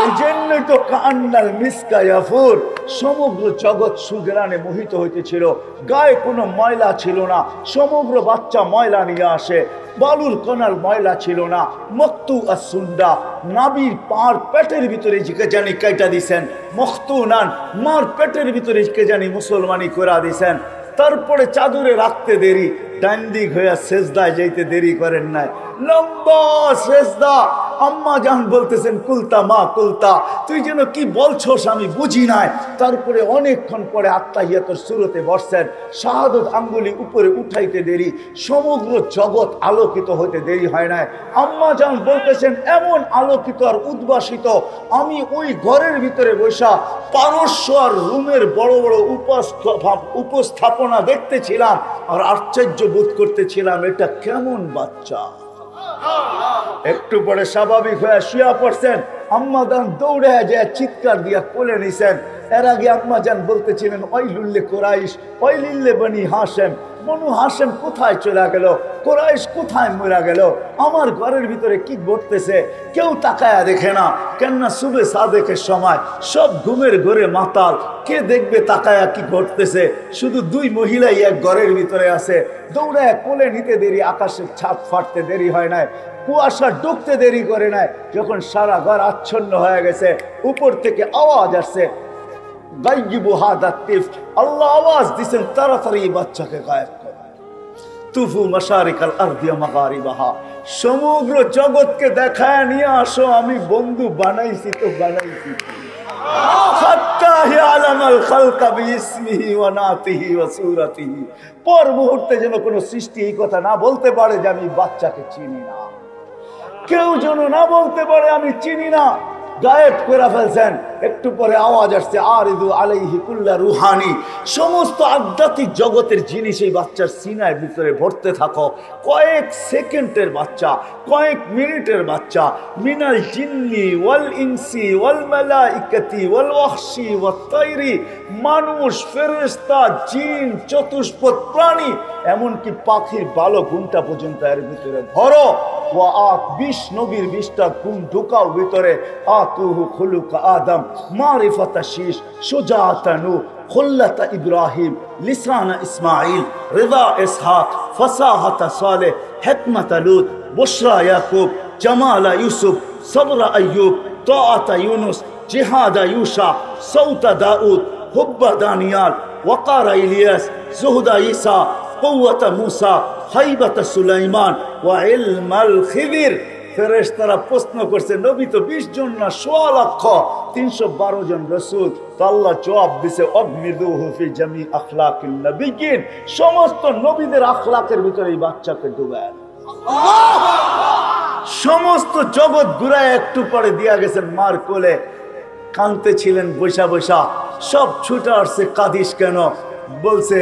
এই জন্যই তো কান্নাল মিসকা ইয়াফুর, সমগ্র জগৎ সুঘ্রাণে মোহিত হইতেছিল। গায়ে কোনো ময়লা ছিল না, সমগ্র বাচ্চা ময়লা নিয়ে আসে। বালুর কণার ময়লা ছিল না। মক্তু আসুন্ডা, নাবির পার পেটের ভিতরে কে জানি কাইটা দিছেন। মখতুনান, মার পেটের ভিতরে কে জানি মুসলমানি করা দিছেন। তারপরে চাদরে রাখতে দেরি, ডান দিক হইয়া সেজদায় যাইতে দেরি করেন নাই। লম্বা সেজদা, আম্মা জান বলতেছেন কুলতা মা কুলতা, তুই যেন কি বলছস আমি বুঝি নাই। তারপরে অনেকক্ষণ পরে আত্তাহিয়াতুর সূরতে বসছেন, শাহাদত আঙ্গুলি উপরে উঠাইতে দেরি, সমগ্র জগৎ আলোকিত হইতে দেরি হয় নাই। আম্মা জান বলতেছেন এমন আলোকিত আর উদ্ভাসিত, আমি ওই ঘরের ভিতরে বসা পারস্য আর রুমের বড় বড় উপস্থাপনা দেখতেছিলাম আর আশ্চর্য বোধ করতেছিলাম, এটা কেমন বাচ্চা। একটু পরে স্বাভাবিক হয়ে শুয়া পড়ছেন, আম্মা জান দৌড়ে যায় চিৎকার দিয়া কোলে নিছেন। এর আগে আম্মা জান বলতেছিলেন ওয়াইলুল্লে কুরাইশ ওয়াইলিল্লে বনি হাশেম, বনু হাশেম কোথায় চলে গেল, কুরাইশ কোথায় মরা গেল, আমার ঘরের ভিতরে কি ঘটতেছে কেউ তাকায়া দেখে না। কেননা সুবে সাদেকের সময় সব ঘুমের ঘরে মাতাল, কে দেখবে তাকায়া কি ঘটতেছে। শুধু দুই মহিলাই এক ঘরের ভিতরে আছে। দৌড়ায় কোলে নিতে দেরি, আকাশের ছাদ ফাটতে দেরি হয় নাই, কুয়াশা ডুবতে দেরি করে নাই। যখন সারা ঘর আচ্ছন্ন হয়ে গেছে, উপর থেকে আওয়াজ আসছে, গায়িবু হাদা তিফ, আল্লাহ আওয়াজ দিছেন তাড়াতাড়ি বাচ্চাকে গায়েব করো। তুফু মাশারিকাল আরদি ওয়া মাগারিবাহা, সমগ্র জগৎকে দেখায় নিয়ে আসো আমি বন্ধু বানাইছি তো বানাইছি। হাত্তা ইয়ালামাল খালকা বিইসমিহি ওয়া নাতিহি ওয়া সূরাতিহি, পর মুহূর্তে যেন কোনো সৃষ্টি এই কথা না বলতে পারে যে আমি বাচ্চাকে চিনি না, কেউ যেন না বলতে পারে আমি চিনি না, গায়েব করে ফেলছেন। একটু পরে আওয়াজ আসছে, আরিদু আলাইহি কুল্লা রুহানি, সমস্ত আধ্যাত্মিক জগতের জিনিস এই বাচ্চার সিনার ভিতরে ভরতে থাকো। কয়েক সেকেন্ডের বাচ্চা, কয়েক মিনিটের বাচ্চা, মিনাল জিন্নি ওয়াল ইনসি ওয়াল মালাইকাতি ওয়াল ওয়াহশি ওয়াত তাইরি, মানুষ, ফেরেশতা, জিন, চতুষ্পদ প্রাণী, এমনকি পাখির বালো গুণটা পর্যন্ত এর ভিতরে ভরো। ওয়া আত 20 নবীর 20টা গুণ ঢুকাও ভিতরে। আতুহু খুলুকা আদম, মারিফাতা শীশ, সুজাআতা নূহ, খুল্লাতা ইব্রাহিম, লিসানা ইসমাইল, রিদা ইসহাক, ফাসাহাতা সালেহ, হিকমাতা লূত, বুশরা ইয়াকুব, জামালা ইউসুফ, সবরা আইয়ুব, তাআতা ইউনুস, জিহাদা ইউশা, সাউতা দাউদ, হুব্বা দানিয়াল, ওয়াকারা ইলিয়াস, জুহদা ঈসা, কুওয়াতা মূসা, হাইবাতা সুলাইমান, ওয়া ইলমাল খিদির। ফেরেশতারা প্রশ্ন করছে, নবী তো 20 জন না 1.25 লক্ষ, 312 জন রাসূল। তো আল্লাহ জবাব দিছে, অগমিদুহু ফি জামি আখলাকিন নবিয়্যিন, সমস্ত নবীদের আখলাকের ভিতরে এই বাচ্চাকে ডুবায়। সমস্ত জগৎ ঘুরায় একটু পরে দিয়া গেছেন মার কোলে, কাঁদতে ছিলেন বৈশা বৈশা, সব ছুটে আসছে, কাঁদিস কেন? বলছে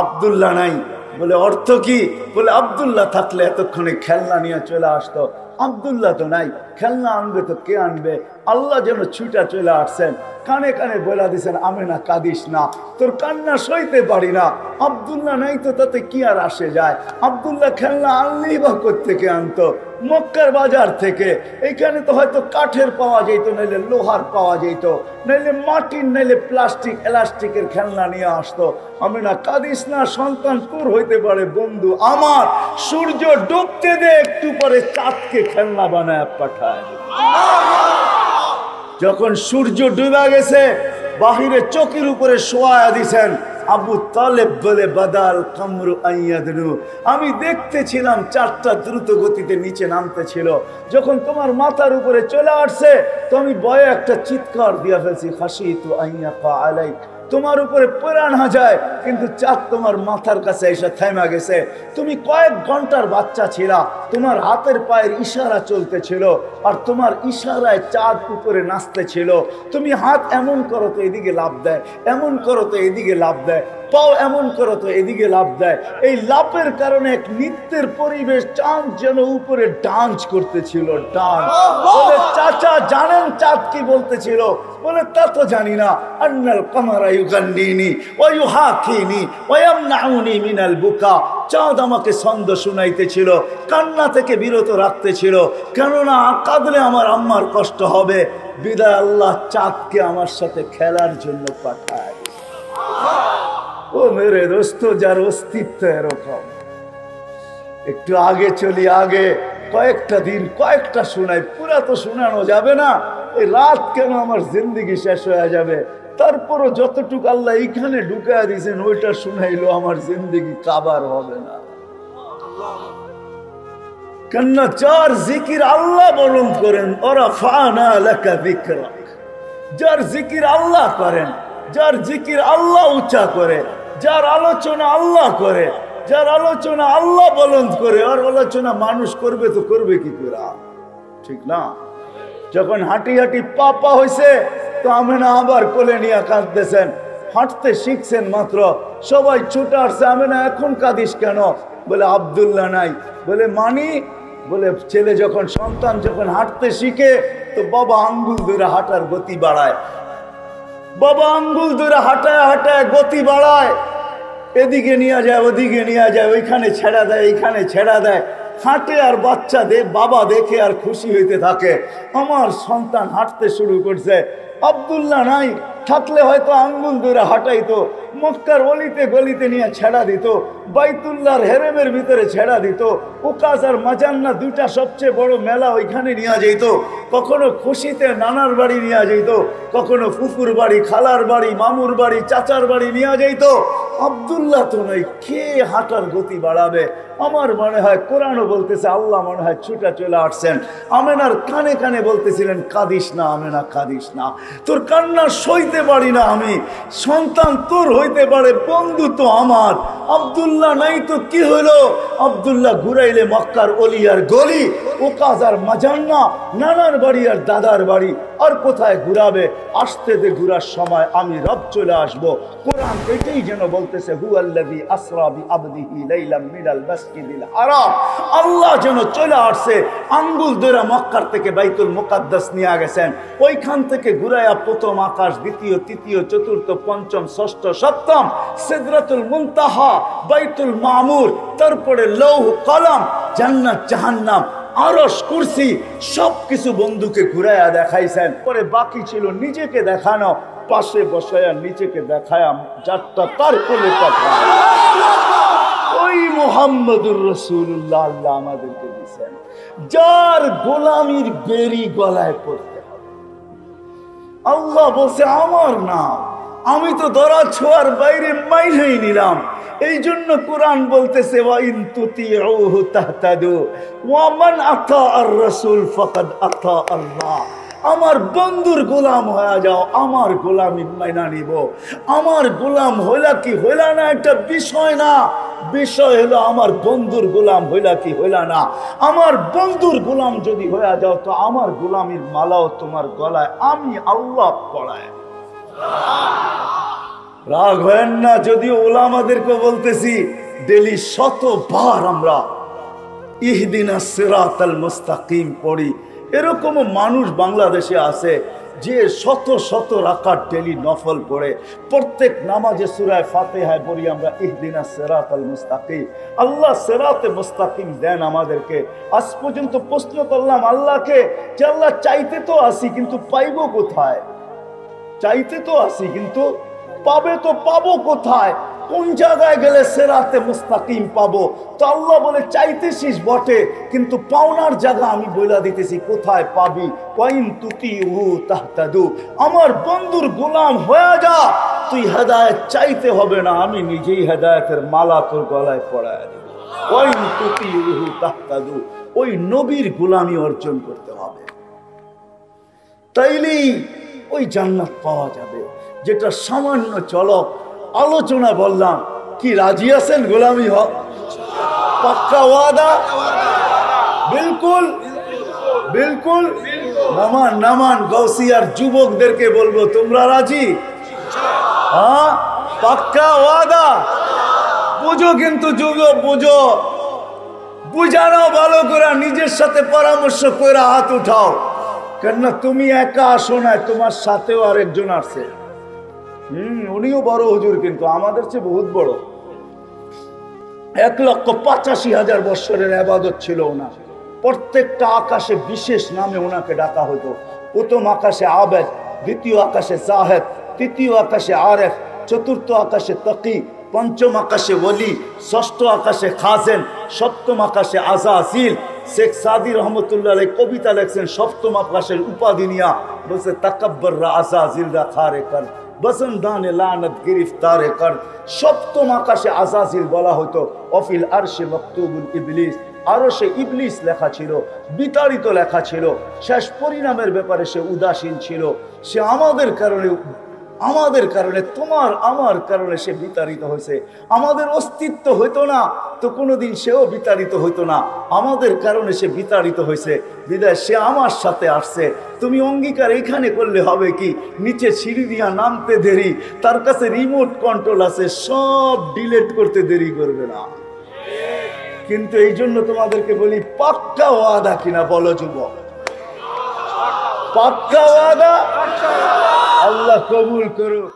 আব্দুল্লাহ নাই। বলে অর্থ কি? বলে আব্দুল্লাহ থাকলে এতক্ষণে খেলনা নিয়ে চলে আসতো, আব্দুল্লাহ তো নাই, খেলনা আনবে তো কে আনবে? আল্লাহ যেন ছুটা চলে আসছেন, কানে কানে বলে দিছেন, আমেনা কাঁদিস না, তোর কান্না সইতে পারি না। আব্দুল্লাহ নাই তো তাতে কি আর আসে যায়? আব্দুল্লাহ খেলনা আনলেই বা কোত্থেকে আনতো? মক্কার বাজার থেকে। এখানে তো হয়তো কাঠের পাওয়া যেত, নাইলে লোহার পাওয়া যেত, নাইলে মাটির, নাইলে প্লাস্টিক এলাস্টিকের খেলনা নিয়ে আসতো। আমি না কাঁদিস না, সন্তান তোর হইতে পারে বন্ধু আমার, সূর্য ডুবতে দে, একটু পরে চাঁদকে খেলনা বানায় পাঠায়। যখন সূর্য ডুবে গেছে, বাহিরে চোখের উপরে শোয়া দিছেন, আবু তালেব বলে বাদাল কামরু আইয়াদনু, আমি দেখতেছিলাম চাঁদটা দ্রুত গতিতে নিচে নামতেছিল। যখন তোমার মাথার উপরে চলে আসছে তো আমি ভয়ে একটা চিৎকার দিয়া ফেলছি, খাশিতু আইয়াকা আলাইক, তোমার উপরে পড়া না যায়, কিন্তু চাঁদ তোমার মাথার কাছে এসে থেমে গেছে। তুমি কয়েক ঘন্টার বাচ্চা ছিলা, তোমার হাতের পায়ের ইশারা চলতেছিল, আর তোমার ইশারায় চাঁদ উপরে নাচতেছিল। তুমি হাত এমন করো তো এদিকে লাফ দেয়, এমন করো তো এদিকে লাফ দেয়, পাও এমন করো তো এদিকে লাফ দেয়। এই লাফের কারণে এক নৃত্যের পরিবেশ, চাঁদ যেন উপরে ডান্স করতেছিল, ডান্স। বলে চাচা জানেন চাঁদ কি বলতেছিল? বলে তা তো জানি না। আন্নাল কামারা ইউগান্নিনি ওয়া ইউহাকিনি ওয়া ইয়ামনাউনি মিনাল বুকা, চাঁদ আমাকে ছন্দ শুনাইতেছিল, কান্না থেকে বিরত রাখতেছিল, কেননা কাঁদলে আমার আম্মার কষ্ট হবে। বিদায় আল্লাহ চাঁদকে আমার সাথে খেলার জন্য পাঠায়। ও মেরে দোস্ত, যার অস্তিত্ব এরকম। একটু আগে চলি, আগে কয়েকটা দিন, কয়েকটা শোনাই, পুরা তো শোনানো যাবে না। এই রাত কেন আমার জিন্দিগি শেষ হয়ে যাবে, তারপরও যতটুকু আল্লাহ এইখানে ঢুকায় দিয়েছেন ওইটা শুনাইলো আমার জিন্দিগি কাবার হবে না। কেননা যার জিকির আল্লাহ বরণ করেন ওরা ফানা লাকা যিকরাক, যার জিকির আল্লাহ করেন, যার জিকির আল্লাহ উচ্চা করে, যার আলোচনা আল্লাহ করে, যার আলোচনা আল্লাহ বলন্দ করে, আর আলোচনা মানুষ করবে তো করবে কি করে? ঠিক না? যখন হাঁটি হাঁটি পা হয়েছে তো আমেনা আবার কোলে নিয়ে কাঁদতেছেন, হাঁটতে শিখছেন মাত্র, সবাই ছুটে আসছে, আমেনা এখন কাঁদিস কেন? বলে আব্দুল্লাহ নাই। বলে মানি? বলে ছেলে যখন সন্তান যখন হাঁটতে শিখে তো বাবা আঙ্গুল ধরে হাঁটার গতি বাড়ায়, বাবা আঙ্গুল ধরে হাঁটায় হাঁটায় গতি বাড়ায়, এদিকে নিয়ে যায় ওদিকে নিয়ে যায়, ওইখানে ছেড়া দেয় এইখানে ছেড়া দেয়, হাঁটে আর বাচ্চা বাবা দেখে আর খুশি হইতে থাকে, আমার সন্তান হাঁটতে শুরু করছে। আব্দুল্লাহ নাই, থাকলে হয়তো আঙ্গুল ধরে হাঁটাইতো, মক্কার অলিতে গলিতে নিয়ে ছেড়া দিত, বাইতুল্লাহর হেরেমের ভিতরে ছেড়া দিত, উকাস আর মাজান্না দুইটা সবচেয়ে বড় মেলা ওইখানে নিয়ে যেত, কখনো খুশিতে নানার বাড়ি নিয়ে যেত, কখনো ফুফুর বাড়ি, খালার বাড়ি, মামুর বাড়ি, চাচার বাড়ি নিয়ে যেত। আব্দুল্লাহ তো নয়, কে হাঁটার গতি বাড়াবে? আমার মনে হয় কোরআনও বলতেছে, আল্লাহ মনে হয় ছুটা চলে আসছেন, আমেনার কানে কানে বলতেছিলেন কাঁদিস না আমেনা, কাঁদিস না, তোর কান্না সইতে পারি না আমি, সন্তান তোর হইতে পারে, বন্ধু তো আমার। আব্দুল্লাহ নাই তো কি হইল? আব্দুল্লাহ ঘুরাইলে মক্কার অলি আর গলি, ওকাজ আর মাজান্না, নানার বাড়ি আর দাদার বাড়ি, আর কোথায় ঘুরাবে? আসতে দে, ঘুরার সময় আমি রব চলে আসবো। কোরআন এটাই যেন বলতেছে, হুয়াল্লাযী আসরা বিআবদিহি লাইলাম মিনাল মাসজিদিল হারাম, আল্লাহ যেন চলে আসছে, আঙ্গুল ধরে মক্কার থেকে বাইতুল মুকাদ্দাস নিয়ে গেছেন, ওইখান থেকে ঘুরাইয়া প্রথম আকাশ, দ্বিতীয়, তৃতীয়, চতুর্থ, পঞ্চম, ষষ্ঠ, সপ্তম, সিদরাতুল মুনতাহা, বাইতুল মামুর, তারপরে লৌহ কলম, জান্নাত জাহান্নাম, আরশ, কুরসি, সবকিছু বন্ধুকে ঘুরাইয়া দেখাইছেন। পরে বাকি ছিল নিজেকে দেখানো, পাশে বসায়া নিজেকে দেখায়া যারটা তার কোলে পাঠায়, ওই মুহাম্মদুর রাসূলুল্লাহ আল্লাহ আমাদেরকে দিয়েছেন, যার গোলামির বেরি গলায় পড়তে হবে। আল্লাহ বলছে আমার নাম, আমি তো ধরা ছোঁয়ার বাইরে মাইনেই নিলাম। এই জন্য কোরআন বলতেছে, ওয়া ইন তুতিউহু তাহতাদু ওয়া মান আতা আর রাসূল ফাকাদ আতা আল্লাহ। আমার বন্ধুর গোলাম হয়ে যাও, আমার গোলামি মাইনা নিব। আমার গোলাম হইলা কি হইলা না একটা বিষয় না, বিষয় হলো আমার বন্ধুর গোলাম হইলা কি হইলা না। আমার বন্ধুর গোলাম যদি হয়ে যাও তো আমার গোলামির মালাও তোমার গলায় আমি আল্লাহ পড়ায়। রাগ হয় না, যদিও ওলামাদেরকে বলতেছি, ডেলি শতবার আমরা ইহদিনাস সিরাতাল মুস্তাকিম পড়ি। এরকমও মানুষ বাংলাদেশে আছে যে শত শত রাকাত ডেলি নফল পড়ে, প্রত্যেক নামাজে সূরা ফাতিহায় পড়ি আমরা ইহদিনাস সিরাতাল মুস্তাকিম। আল্লাহ সিরাতে মুস্তাকিম দেন আমাদেরকে। আজ পর্যন্ত প্রশ্ন করলাম আল্লাহকে যে আল্লাহ চাইতে তো আসি কিন্তু পাইবো কোথায়? চাইতে তো আসি কিন্তু পাবে তো পাবো কোথায়? কোন জায়গায় গেলে সিরাতে মুস্তাকিম পাবো? তো আল্লাহ বলে চাইতেছিস বটে, কিন্তু পাওনার জায়গা আমি বইলা দিতেছি কোথায় পাবি। ওয়াইন তুতিউহু তাহতাদু, আমার বন্ধুর গোলাম হয়ে যা, তুই হেদায়েত চাইতে হবে না, আমি নিজেই হেদায়েতের মালা তোর গলায় পরায় দেব। ওয়াইন তুতিউহু তাহতাদু, ওই নবীর গোলামি অর্জন করতে হবে, তাইলেই ওই জান্নাত পাওয়া যাবে। যেটা সামান্য চলক আলোচনা বললাম, কি রাজি আছেন গোলামি হক? পাক্কা ওয়াদা? বিলকুল বিলকুল। নামান নামান গৌসিয়ার যুবকদেরকে বলবো, তোমরা রাজি? হ্যাঁ, পাক্কা ওয়াদা? বুঝো কিন্তু যুবক, বুঝো, বুঝানো ভালো করে, নিজের সাথে পরামর্শ করে হাত উঠাও। কেননা তুমি একা আসো না, তোমার সাথেও আরেকজন আছে। উনিও বড় হুজুর, কিন্তু আমাদের চেয়ে বহুত বড়। 1,85,000 বৎসরের ইবাদত ছিল ওনার। প্রত্যেকটা আকাশে বিশেষ নামে ওনাকে ডাকা হতো। প্রথম আকাশে আবেদ, দ্বিতীয় আকাশে জাহেদ, তৃতীয় আকাশে আরেফ, চতুর্থ আকাশে তকি, পঞ্চম আকাশে ওলি, ষষ্ঠ আকাশে খাজেন, সপ্তম আকাশে আজাজিল। শেখ সাদি রহমতুল্লাহ আলাইহি কবিতা লেখছেন সপ্তম আকাশের উপাধি নিয়া, বলছে তাকাব্বর আজাজিল রা খারে কর, বসন্দানে লানত গ্রেফতারে কর। সপ্তম আকাশে আজাজিল বলা হতো। অফিল আরশে মকতুবুল ইবলিস, আরো সে ইবলিস লেখা ছিল, বিতাড়িত লেখা ছিল। শেষ পরিণামের ব্যাপারে সে উদাসীন ছিল। সে আমাদের কারণে তোমার আমার কারণে সে বিতাড়িত হয়েছে। আমাদের অস্তিত্ব হইতো না তো কোনোদিন সেও বিতাড়িত হইতো না। আমাদের কারণে সে বিতাড়িত হয়েছে, বিদায় সে আমার সাথে আসছে। তুমি অঙ্গীকার এখানে করলে হবে কি, নিচে সিঁড়ি দিয়া নামতে দেরি, তার কাছে রিমোট কন্ট্রোল আছে, সব ডিলিট করতে দেরি করবে না। কিন্তু এই জন্য তোমাদেরকে বলি, পাক্কা ওয়াদা কিনা বলো যুবক, পাক্কা ওয়াদা? আল্লাহ কবুল করুক।